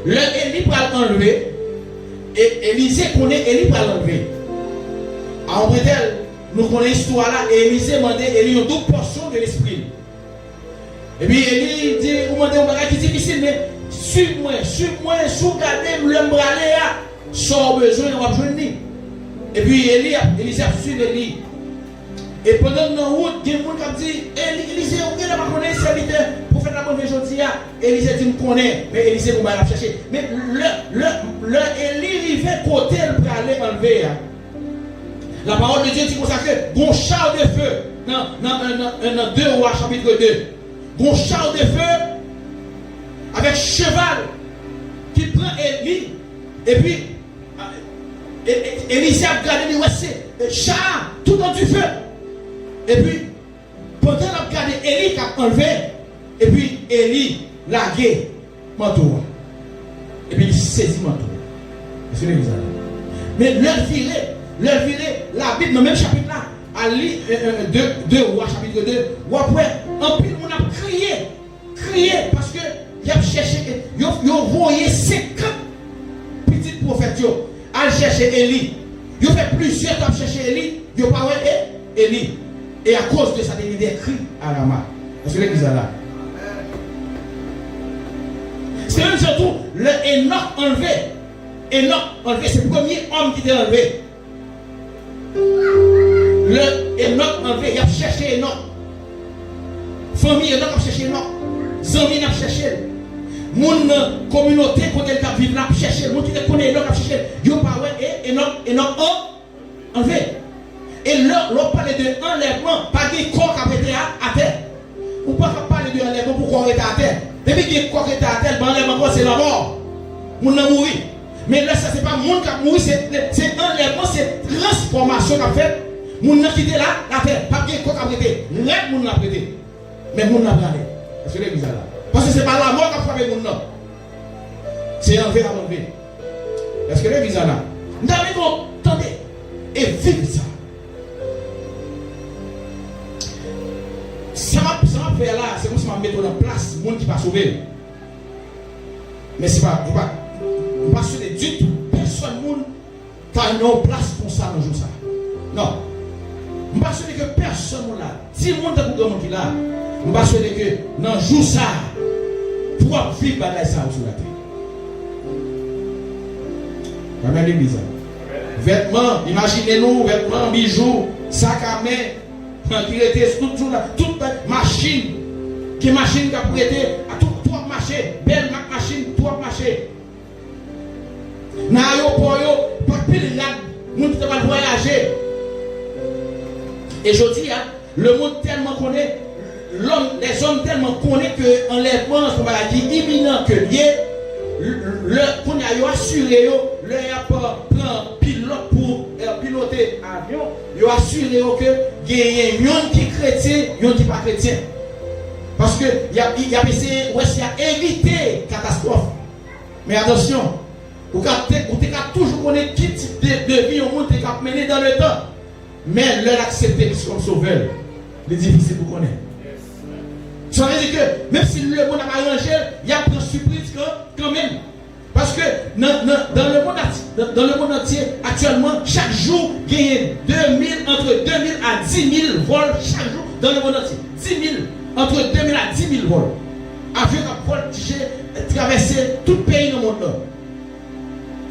le Élie va l'enlever, et Élisée connaît Élie va l'enlever. En vrai, nous connaissons l'histoire là, et Élisée demandait Élie une double portion de l'esprit. Et puis Élie dit, vous demandez un bagage qui est difficile, mais suis-moi, sous-gardez, le m'bralé, sans besoin, on va venir. Et puis Élisée a suivi Élie. Et pendant que nous route, il y a des gens qui disent Élisée, vous ne connaissez pas serviteur, prophète la bonne aujourd'hui, Élisée dit me connaît, mais Élisée vous va chercher. Mais le Élie vient côté pour aller enlever. La parole de Dieu dit comme ça que bon char de feu dans 2 Rois chapitre 2. Bon char de feu avec cheval qui prend Élie et puis Élisée a regardé ouais c'est char tout dans du feu. Et puis, pendant qu'on a regardé Élie qui a enlevé, et puis Élie lagué manteau. Et puis il saisit manteau. C'est ce que vous avez. Mais leur viré, la Bible, dans le même chapitre là, à lire 2 Rois chapitre 2, ou après, en pile, on a crié, parce que il a cherché, il a envoyé 50 petits prophètes à chercher Élie. Il a fait plusieurs temps chercher Élie, il n'a pas vu Élie. Et à cause de ça, il y a des cris à Rama. Parce que l'église est là. C'est même surtout le Enoch enlevé. Enoch enlevé, c'est le premier homme qui était enlevé. Le Enoch enlevé, il a cherché Enoch. Famille Enoch a cherché Enoch. Zami a cherché. Mon communauté, quand elle a vécu, a cherché. Mon qui connaît Enoch a cherché. Yo pas ouais, et Enoch enlevé. Et là, on parle de enlèvement, pas de corps qui a été à terre. On ne peut pas parler de enlèvement pour corps qui est à terre. Depuis que le corps est à terre, l'enlèvement, c'est la mort. On a mouru. Mais là, ça, ce n'est pas le monde qui a mouru, c'est enlèvement, c'est transformation qui a fait. On a quitté là, la terre. Pas de corps qui a été. Là, on a prêté. Mais on a gardé. Parce que l'église est là. Parce que ce n'est pas la mort qui a frappé le monde. C'est enlevé à enlever. Est-ce que l'église est là? Nous avons entendu et vivre ça. Ça va faire là, c'est comme si je mettre en place le monde qui va sauver. Mais ce n'est pas sauver du tout. Personne n'a une place pour ça dans le jour ça. Non. Je ne suis pas que personne n'a là. Si le monde est pour le monde qui est là, je ne suis pas que dans le jour ça, pour vivre ça sur la terre. Amen l'église. Vêtements, imaginez-nous, vêtements, bijoux, sac à main. Qui était toute machine qui a prêté à tout marché, belle machine, tout marché. Dans l'aéroport, pas de pile là, nous ne pouvons pas voyager. Et je dis, le monde tellement connaît, les hommes tellement connaissent que enlèvement, c'est une maladie imminente que lié. Qu'on a assuré, le aéroport prend pilote pour piloter avion, il a assuré que il y a un qui est chrétien, un qui n'est pas chrétien. Parce que il a essayé d'éviter catastrophe. Mais attention, vous devez toujours connaître quel type de vie au monde qui est mené dans le temps. Mais leur accepter comme sauveur, c'est difficile pour connaître. Ça veut dire que même si le monde a arrangé, il y a une surprise quand même. Parce que dans le monde entier, actuellement, chaque jour, il y a entre 2000 à 10 000 vols chaque jour dans le monde entier. 10 000, entre 2000 à 10 000 vols. Avion qui vole traverser tout le pays dans le monde.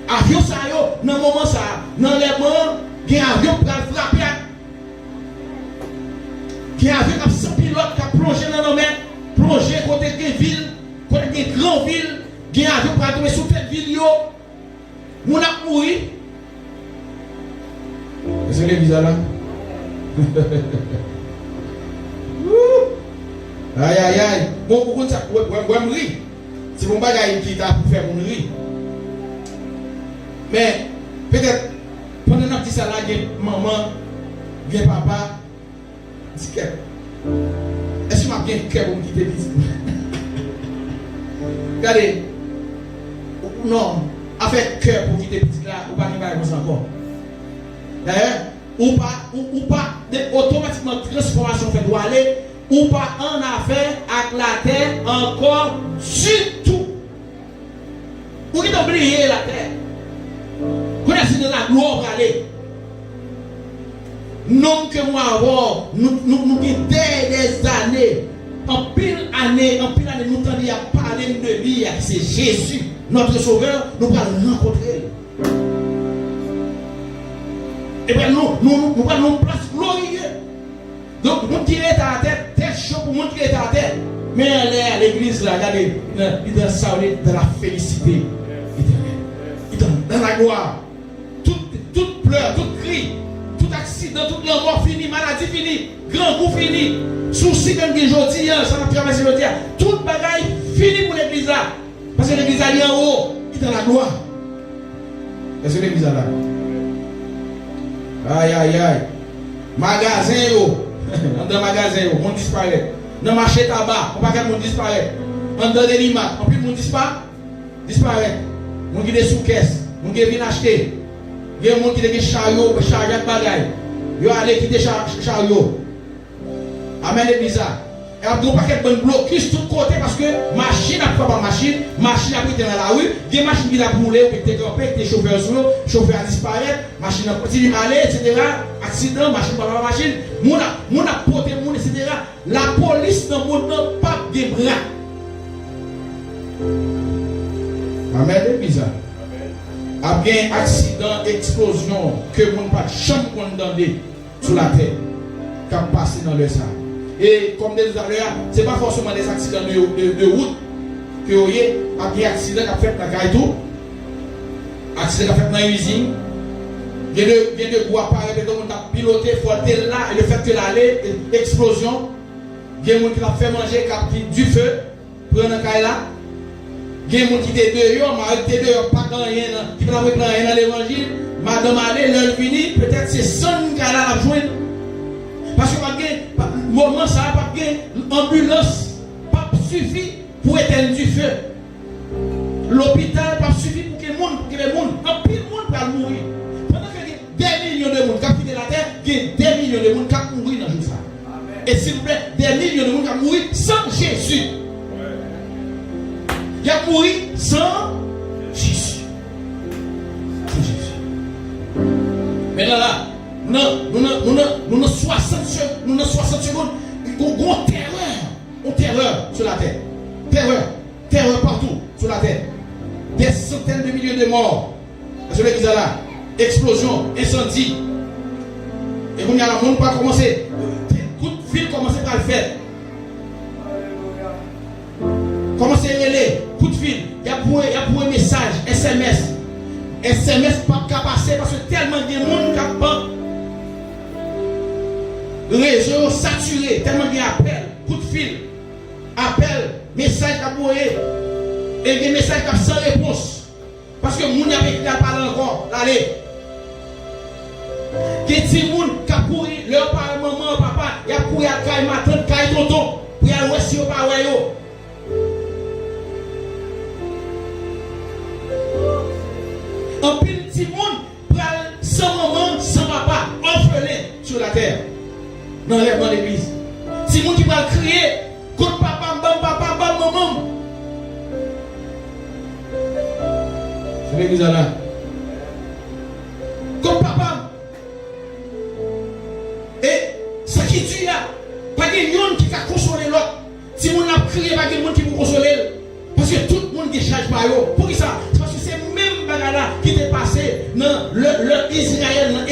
Avion, ça y est, dans le moment, ça, dans les moments, il y a un avion qui va frapper. Il y a un avion qui a 100 pilotes qui a plongé dans la mer, plongé côté des villes, côté des grandes villes. Il y a un avion qui a tomber sous cette ville. On a mouru. Est-ce que les visas là? Aïe aïe aïe. Bon, pour ça, on rit. C'est mon bagage qui t'a pour faire mon rire. Mais peut-être pendant notre petit salade, maman, bien papa, dit que est-ce que m'a bien cœur pour me quitter ici? Regardez, non, avec cœur pour quitter petit là, ou pas n'y va encore. D'ailleurs, ou pas automatiquement transformation fait doit aller, ou pas en affaire avec la terre encore du tout. Ou qui t'oublier la terre. Qu'on a signé la gloire pour aller. Non que moi avoir, nous des années, en pile année, nous tendions à parler de lui, c'est Jésus, notre sauveur, nous allons rencontrer. Et bien nous allons une place glorieuse. Donc, nous qui est à terre, tête chaud pour nous qui est à terre. Mais l'église là, regardez, il est dans ça, dans la félicité. Il est dans la gloire. Toute pleurs, tout cri, tout accident, toute la mort fini, maladie fini, grand coup fini, souci comme que aujourd'hui, ça va traverser le terre. Toute bagaille fini pour l'église là. Parce que l'église là, il est en haut, il est dans la gloire. Est-ce que l'église là? Aïe, aïe, aïe. Magasin, dans le magasin, le monde disparaît. Dans le marché tabac, on ne peut pas le monde disparaît. Dans les limates, on peut le monde disparaît. Le monde qui est sous caisse, le monde qui vient acheter. Il y a des gens qui ont des chariots, des chariots de bagaille. Ils ont allé quitter les chariots. Amen, l'église. Et après, on ne peut pas de blocus de tous côtés parce que machine n'a pas de machine a pris dans la rue, il y a des machines qui ont brûlé, qui ont été campées, des chauffeurs sur l'eau, chauffeurs à disparaître, machine a continué à aller, etc. Accident, machine pas la machine, mon a porté, etc. La police dans le monde n'a pas de bras. Amen, l'église. Après un accident, explosion, que mon pas de chambre condamné sur la terre, qui a passé dans le sang. Et comme je disais tout à l'heure, ce n'est pas forcément des accidents de route que vous voyez, il y a des accidents qui ont fait dans la caille, accidents qui ont fait dans l'usine, il y a de gros appareils que on a piloté, il faut être là, et le fait que l'allée, explosion, il y a des gens qui ont fait manger du feu, prendre la caille là, il y a des gens qui étaient dehors, mais ils étaient dehors, pas dans rien, qui ne peuvent pas rien dans l'évangile, madame allée, l'heure finie, peut-être c'est 100 qui a la joindre. Parce que le moment ça n'a pas de ambulance, pas suffit pour éteindre du feu. L'hôpital pas suffit pour que les gens, en pile monde pour mourir. Pendant que des millions de gens qui ont quitté la terre, il y a des millions de gens qui ont mouru dans le jour ça. Et s'il vous plaît, des millions de gens qui ont mouru sans Jésus. Il a mouru sans Jésus. Sans Jésus. Maintenant là, nous avons 60 secondes, une terreur sur la terre. Terreur partout sur la terre. Des centaines de milliers de morts. Sur l'église là, explosion, incendie. Et vous n'avez même pas commencé. Coup de fil commencé par le faire. Commencez à relais, coup de fil. Il y a pour un message, SMS. SMS pas passer parce que tellement de monde qui a réseau saturé, tellement de appels, coup de fil, appel, message qui a envoyé, et des messages qui sans réponse. Parce que moun n'avait pas parlé encore, allez. Qui dit moun qui a pourri, leur parle maman, papa, il a pourri à caille matin, caille tonton, pour y aller si au pas yo. Un petit monde pral sans maman, sans papa, orphelin sur la terre. Dans l'église. Si moun qui va crier, contre papa, maman. C'est l'église là. Contre papa. Et ce qui tue là, pas de monde qui va consoler l'autre. Si moun a crié, pas de monde qui va consoler. Parce que tout le monde qui charge par eux. Pour ça? Parce que c'est même bagala qui est passé dans le Israël, dans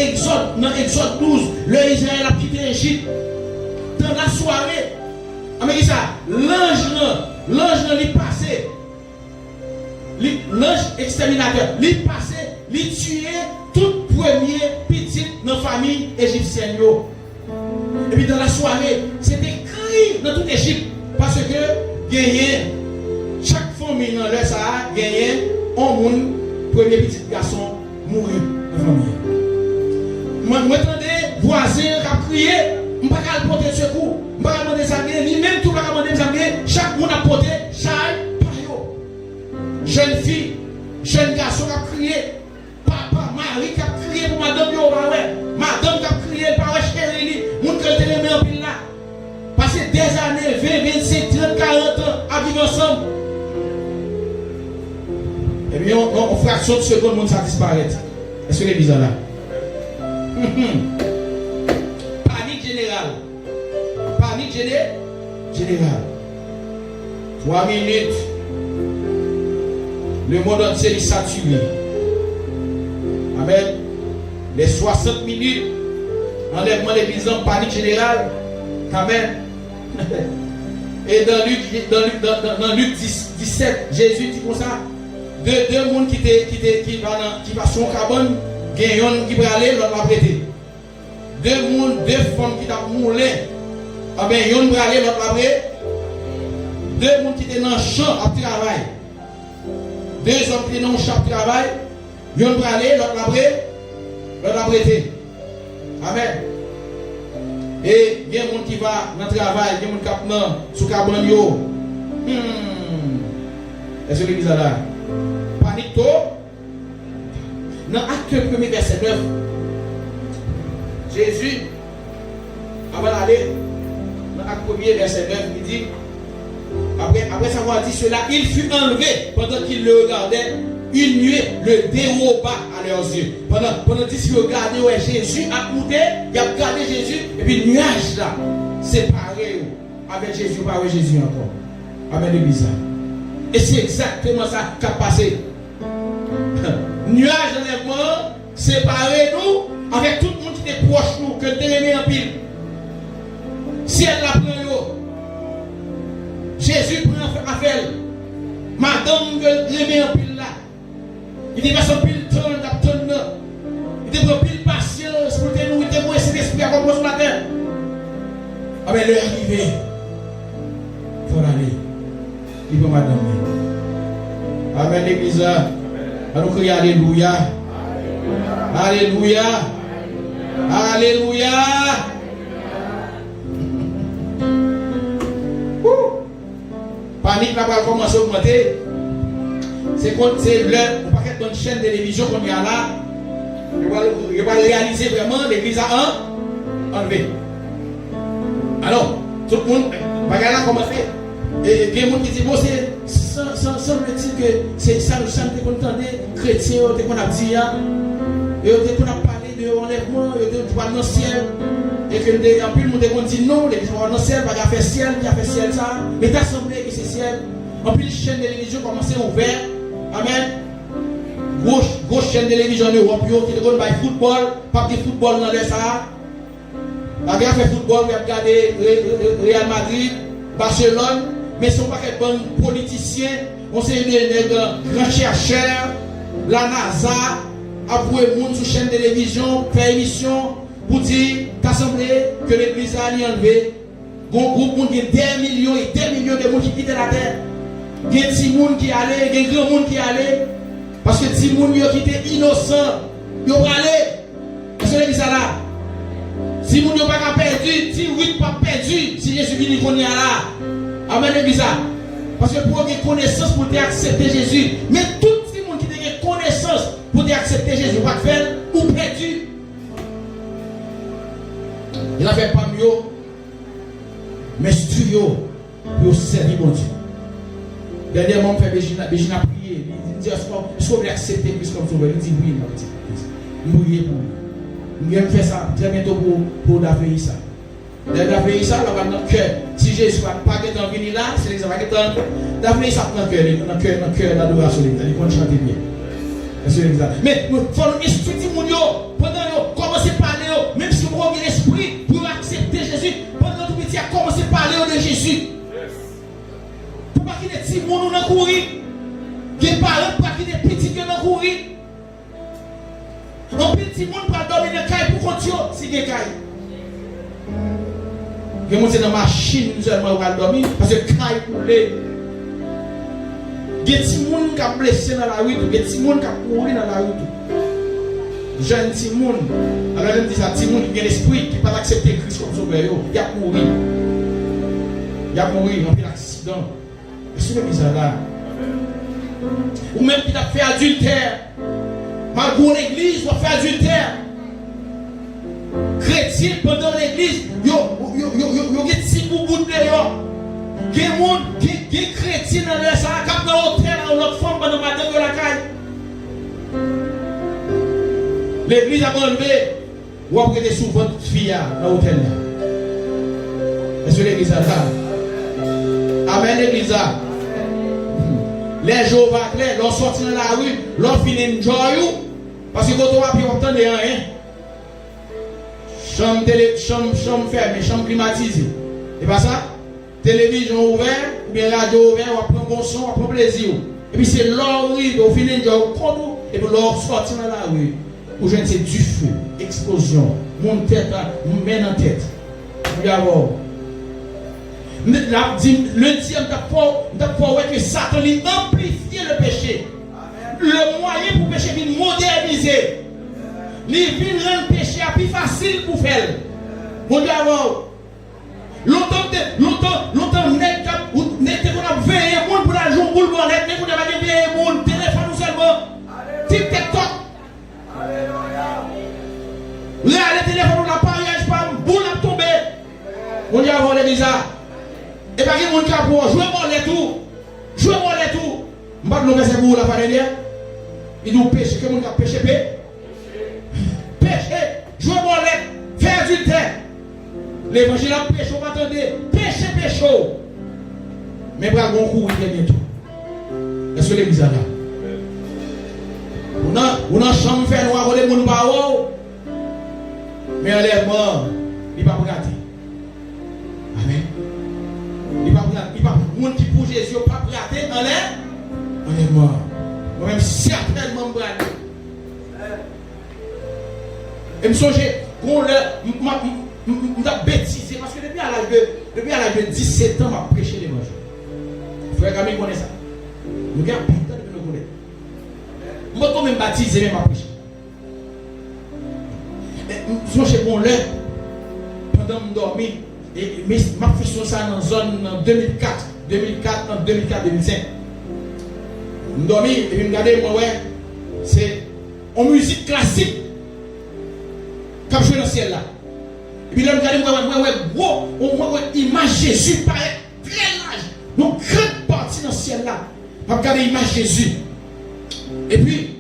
Exode 12. Le Israël a quitté l'Égypte. Dans la soirée, avec ça, l'ange est passé. L'ange exterminateur, il est passé, il tué tout premier petit dans la famille égyptienne. Et puis dans la soirée, c'était cri dans toute l'Égypte. Parce que gagné, chaque famille dans le Sahara, gagné, un premier petit garçon mouru dans la famille. Moi, j'entendais voisin qui a crié. Je ne peux pas porter secours. Je ne peux pas demander ça. Ni-même tout le monde a demandé ça. Chaque monde a porté chai, payo. Jeune fille, jeune garçon qui a crié. Papa, Marie qui a crié pour madame yo. Madame qui a crié, par chérie. Moun qui a les mains en pile là. Passé des années, 20, 25, 30, 40 ans à vivre ensemble. Et bien, on fraction de seconde, le monde ça disparaît. Est-ce que les bizarres là? Panique générale. 3 minutes. Le monde entier est saturé. Amen. Les 60 minutes. Enlèvement des l'église en panique générale. Amen. Et dans Luc 17, Jésus dit comme ça, deux mondes qui va sur un cabane, il y a un qui va aller, l'autre va prêter. Deux femmes qui ont moulé, il y a un qui va aller, l'autre va prêter. Deux mondes qui étaient dans le champ à travail. Deux hommes qui étaient dans le champ à travail, il y a un qui va aller, l'autre va prêter. Amen. Et il y a des gens qui va dans le travail, il y a des gens qui va sous le cabane. Est-ce que l'église est là? Panique toi. Dans Acte 1er, verset 9, Jésus, avant d'aller, dans Acte 1er, verset 9, il dit, après savoir dit cela, il fut enlevé pendant qu'il le regardait. Une nuée le déroba à leurs yeux. Pendant qu'ils regardaient, ouais, Jésus a monté, il a regardé Jésus, et puis le nuage là, séparé avec Jésus, pas avec Jésus encore. Amen, l'église. Et c'est exactement ça qui a passé. Nuage enlèvement, séparé nous, avec tout le monde qui était proche nous, que nous avons en pile. Ciel la prend, Jésus prend affaire. Madame que l'aimait en pile là. Il dit, son pile tonne, il dit, pile patience pour te nourrir, pour cet esprit à comprendre ce matin. Ah ben, l'heure est arrivée. Il faut aller. Il faut madame. Amen, l'église. Alors, crier Alléluia. Alléluia. Alléluia. Panique n'a pas commencé à augmenter. C'est l'heure, on va faire une chaîne de télévision qu'on y a là. Il va réaliser vraiment l'église à enlever. Alors, tout le monde, bagarre là commencé. Et il y a des gens qui disent, bon, semble-t-il que c'est ça, nous sommes contendés, chrétiens, qu'on a dit, qu'on a parlé de enlèvement, de voir dans le ciel. Et que en plus, nous avons dit non, l'église va dans le ciel, va faire ciel, qui a fait ciel ça. Mais t'as semblé que c'est ciel. En plus, les chaînes de télévision commencent à ouvrir. Amen. Grosse chaîne de télévision en Europe qui te donne par football, pas de football dans les ça. La guerre fait football, vous regardez Real Madrid, Barcelone, mais ce ne sont pas que bons politiciens, on sait des grands chercheurs, la NASA, après le monde sur chaîne de télévision, faire émission pour dire, t'as semblé que l'église a enlevé. Bon groupe, il y a des millions et des millions de gens qui quittent la terre. Il y a des gens qui allaient, il y a des grands gens qui allaient. Parce que des gens qui étaient innocents, ils ont allé. Est-ce que l'église est là? Si vous n'avez pas perdu, si vous n'avez pas perdu, si Jésus vient qu'on y a là. Amen, l'église. Parce que pour avoir connaissance, pour accepter Jésus, mais tout le monde qui a connaissance pour accepter Jésus, va faire ou perdu. Il n'a fait pas mieux, mais studio pour servir mon Dieu. Dernièrement, on fait Bégina prier. Il dit, est-ce que vous voulez accepter Christ comme sauveur? Il dit oui, il prier pour lui. Il fait ça très bientôt pour David Issa. David Issa, là, dans notre cœur. Si Jésus n'a pas venir là, c'est les gens David Issa dans le cœur, l'adoration, il peut chanter bien. Mais il faut nous expliquer pendant qu'on commence à parler, même si vous avez l'esprit pour accepter Jésus, pendant que vous avez commencé à parler de Jésus. Pour pas qu'il y ait des petits gens qui courir, des parents pour qu'il y ait des petits qui courir. Un petit monde pour dormir dans la caille pour continuer si il y a des cailles. Il y a des gens dans la machine seulement pour dormir parce que caille pour les. Il y a des gens qui sont blessés dans la rue, il y a des gens qui sont couru dans la rue. Jeune petit monde, alors je me dis ça, petit monde qui a l'esprit, qui ne peut pas accepter Christ comme sauveur, il y a mouru. Il y a mouru, il y a un accident. Est-ce que l'église est là? Ou même qui a fait adultère. Malgré l'église, doit faire adultère. Chrétien pendant l'église, il y a des petits boubous de dehors. Il y a des chrétiens dans le salon, dans l'hôtel, dans l'autre femme, pendant matin de la caille. L'église a enlevé, ou après des souvent de filles dans l'hôtel. Est-ce que l'église est là? Amen, l'église. Les jours vont clair, l'on sortit dans la rue, l'on finit une joie, parce que quand on va plus entendre rien. chambre fermée, chambre climatisée. Et pas ça? Télévision ouverte, ou bien radio ouverte, on prend bon son, on prend plaisir. Et puis c'est l'or, au final, et puis l'or sorti dans la rue. Ou c'est du feu, explosion, mon tête, mon main en tête. D'abord. Le diable d'abord que Satan amplifie le péché. Le moyen pour péché vient moderniser. Il vient rendre le péché plus facile pour faire. Mon Dieu, longtemps, net qu'on a veillé pour la journée, pour le bonnet, net qu'on a veillé pour le téléphone seulement. TikTok. Là, le téléphone, on a pas réagi, pas boule à tomber. Mon Dieu, avant les bizarres. Et pas que mon Dieu, pour jouer mon lait tout. Jouer mon lait tout. Je ne sais pas si vous la faire. Il nous pêche, que mon Dieu pêche. Péché, jouer mon lait, faire du terre. L'évangile a péché, on va attendre. Péché. Mais pour un bon coup, il est bientôt. Est-ce que l'église est là? On a chambre fait noir, on est mon barreau. Mais enlèvement, il ne va pas regarder. Amen. Il ne va pas regarder. Le monde qui pour Jésus ne va pas regarder. Enlèvement. Moi-même, certainement, et me songer, qu'on m'a bêtisé. Parce que depuis à l'âge de 17 ans, m'a prêché l'évangile. Frère Camille connaît ça. Nous avons plus de temps de nous connaître. Moi, quand même baptisé, même m'a prêché. Je suis bon là, pendant que je dormais, et ma fait ça dans la zone en 2004, 2005. Je dormais et je me regardais, moi, ouais, c'est en musique classique, comme je suis dans le ciel là. Et puis là, je me regardais, moi, image Jésus paraît très large, donc grande partie dans le ciel là. Je me regardais l'image Jésus. Et puis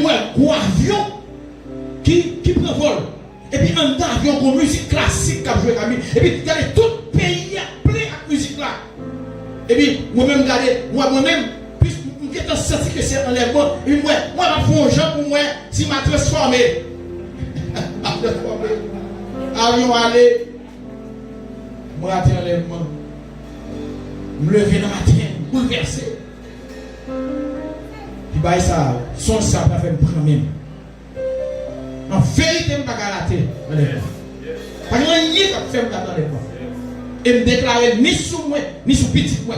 moi, un avion qui prend vol. Et puis un avion con musique classique qui a joué Camille. Et puis regardez tout le pays plein de musique là. Et puis moi-même regardez, moi-même, puis je me senti que c'est enlèvement. Et puis moi je fais un genre pour moi si je m'a transformé. Avion aller. Moi j'ai enlèvement. Je me lever dans la matin, bouleversé. Puis bah ça, son ça va faire me prendre même. En vérité, je ne vais pas rater. Parce que je ne vais pas faire dans les points. Et me déclarer ni sous moi, ni sous petit moi,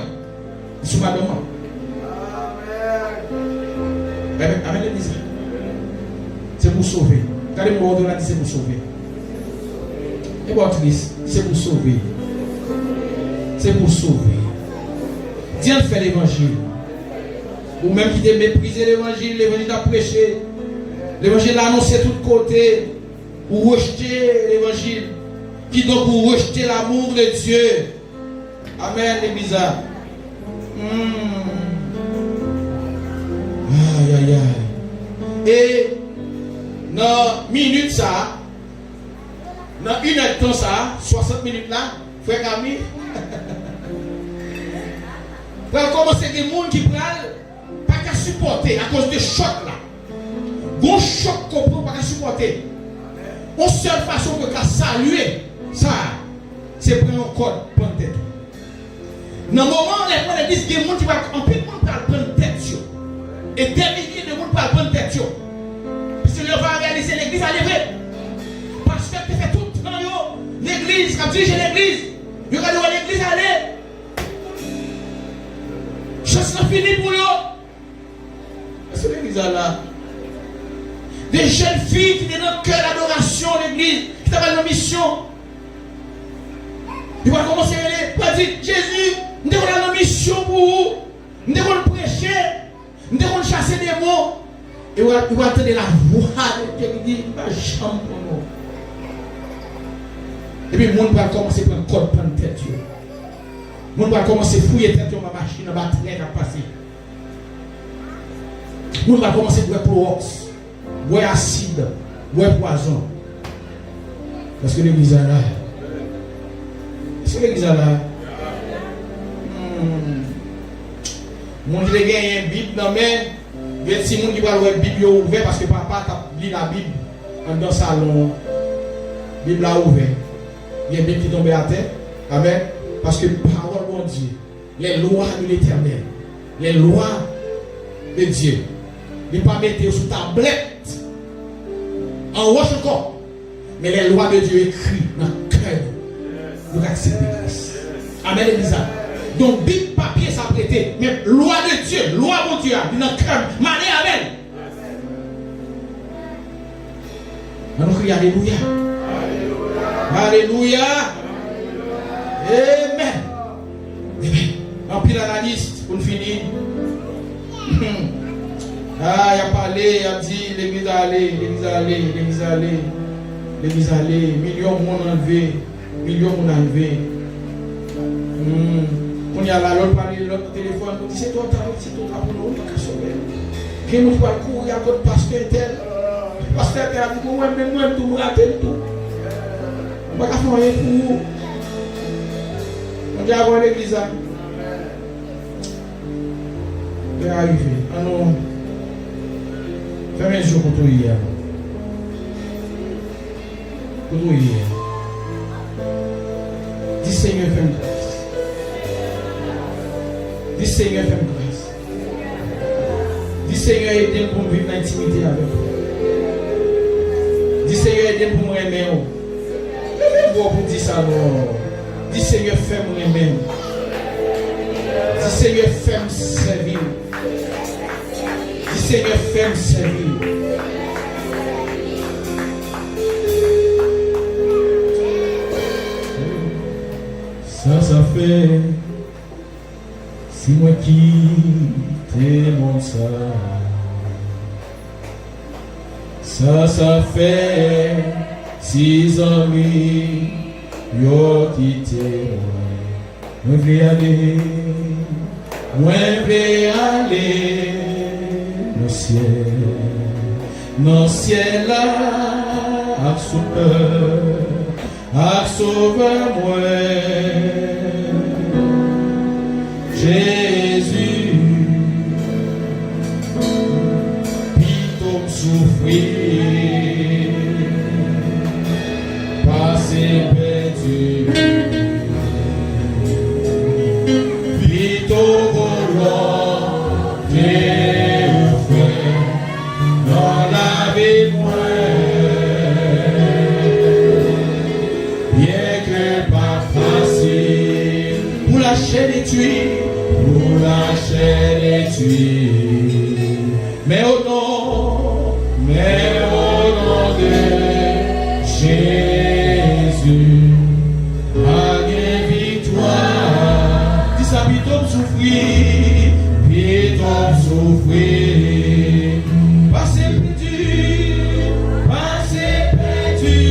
ni sous madame. Amen. L'église. C'est pour sauver. Quand les mots de la c'est pour sauver. Et bon, c'est pour sauver. C'est pour sauver. Dieu fait l'évangile. Ou même qui te mépriser l'évangile a prêché. L'évangile a annoncé de tous côtés pour rejeter l'évangile. Qui donc pour rejeter l'amour de Dieu. Amen, l'église. Aïe. Et dans minute ça, dans une heure de temps ça, 60 minutes là, frère Camille, pour commencer des gens qui prennent pas qu'à supporter à cause de choc là. Bon choc qu'on peut pas supporter. Une seule façon de saluer ça, c'est prendre un code pour la tête. Dans le moment où les disent qu'il y a des gens qui vont prendre tête. Et des milliers de gens vont prendre tête. Parce que leur va réaliser l'église à l'éveil. Parce que tu fais tout dans l'église, quand tu dis l'église, tu regardes l'église aller. Chance n'a fini pour eux. Est-ce que l'église est là? Des jeunes filles qui sont dans le cœur d'adoration de l'église, qui travaillent dans la mission. Ils vont commencer à dire Jésus, nous devons dans la mission pour vous, nous devons prêcher, nous devons chasser des mots. Et vous allez entendre la voix de Dieu qui dit pas chambre pour nous. Et puis le monde va commencer à prendre code pour la tête. Le monde va commencer à fouiller tête dans ma machine, dans ma traîne à passer. Le monde va commencer à boire Provox. Boire acide, boire poison. Parce que l'église est là. Est-ce que l'église est là? Mon Dieu, il y a une Bible dans mais il y a des gens qui vont voir la Bible ouverte parce que papa a lu la Bible dans le salon. La Bible a ouvert. Il y a bien qui tombent à terre. Amen. Parce que parole de Dieu, les lois de l'éternel, les lois de Dieu, ne pas mettre sous tablette, en roche encore, mais les lois de Dieu écrites dans le cœur. Nous acceptons grâce. Amen, Elisa. Donc, Bible papier s'apprêter, mais loi de Dieu, loi de Dieu, dans le cœur. Mané, amen. On crie Alléluia. Alléluia. Amen. Amen. En pile analyste, pour finir. Ah, il a parlé, il a dit, l'église a allé, l'église a allé, l'église a allé, l'église a allé, millions de monde enlevé, millions de monde enlevé. On y a là, l'autre parler, l'autre téléphone, on dit c'est toi, c'est toi, pour nous, on va sauver. Qui nous va courir à votre pasteur tel, pasteur tel a dit, moi-même, tout, me rater tout. On va faire rien pour vous. On dit avant l'église. Il est arrivé. Alors, fais un jour pour tout hier. Pour tout hier. Dis Seigneur, fais-moi grâce. Dis Seigneur, fais-moi grâce. Dis Seigneur, aide-moi pour me vivre dans l'intimité avec vous. Dis Seigneur, aide-moi pour me aimer. Je vais vous dire ça. Dis Seigneur, fais-moi aimer. Dis Seigneur, fais-moi servir. Dis Seigneur, fais-moi servir. Ça fait si moi qui t'aime ça fait 6 amis yo quitté moi vais aller dans ciel là à sauve-moi Jésus plutôt souffrir passer perdu plutôt volonté dans la vie moi bien que pas facile pour lâcher les tuiles pour lâcher les tuiles mais au nom de Jésus a une victoire dis ça plutôt souffrir passer perdu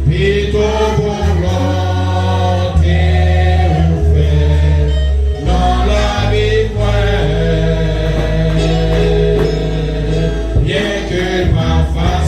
plutôt volonté dans la vie bien que pas facile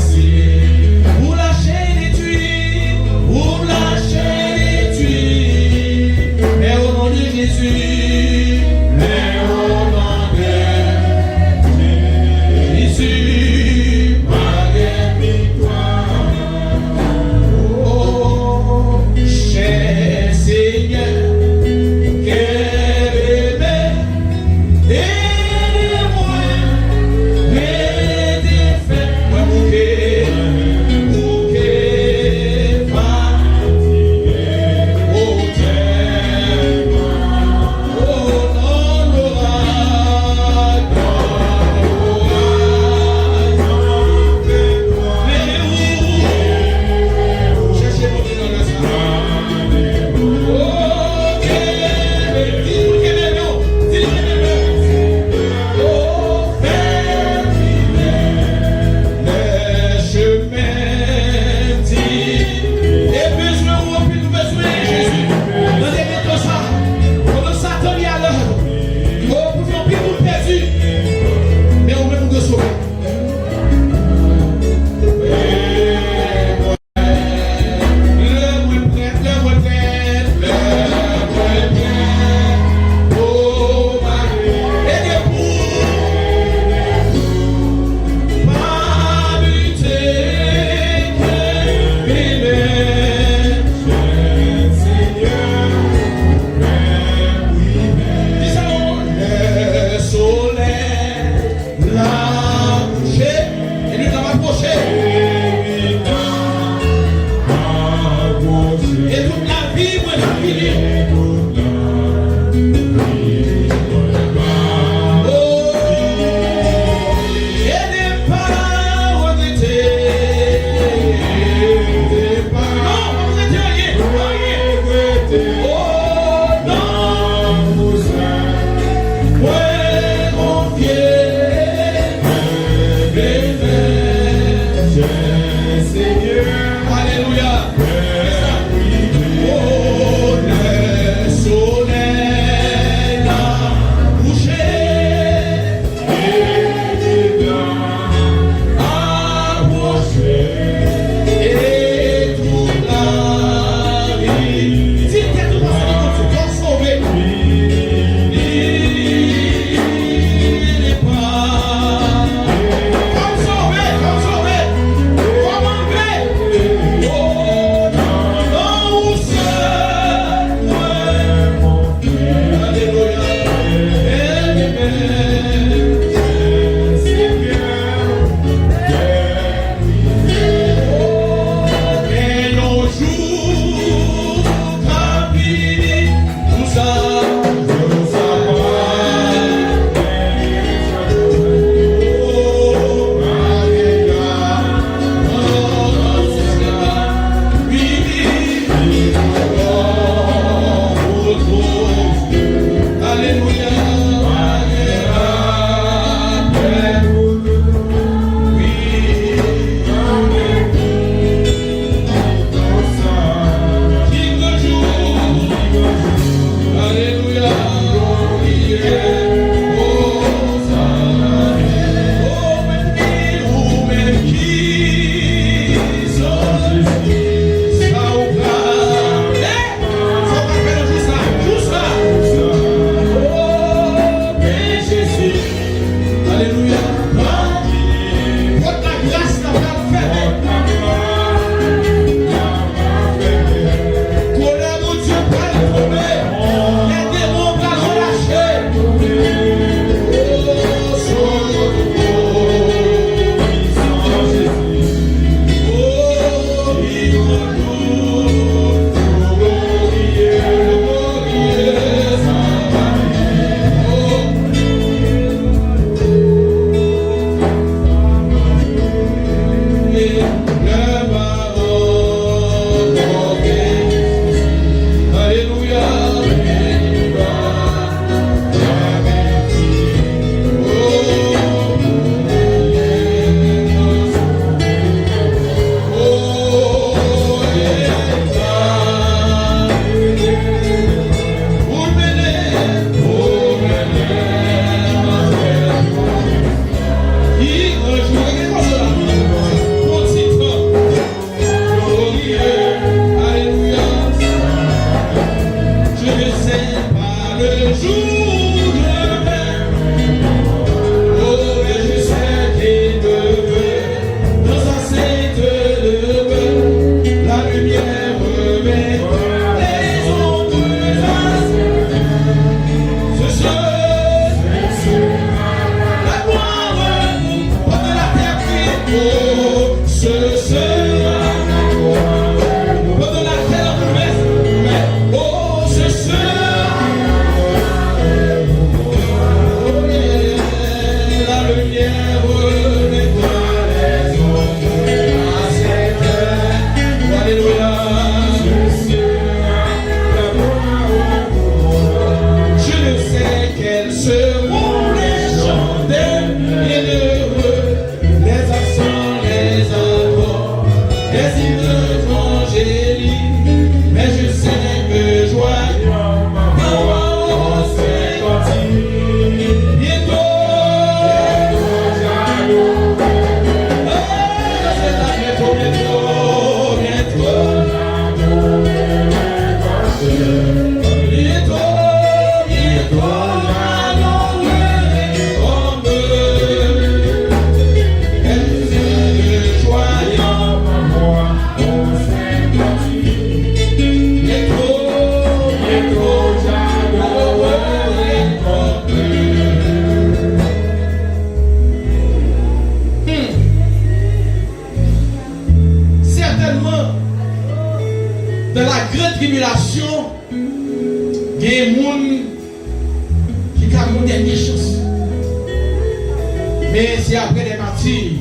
Mais c'est après des martyrs,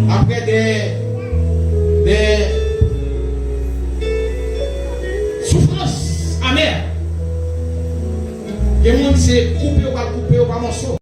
après des souffrances amères, que le monde s'est coupé ou pas morceau.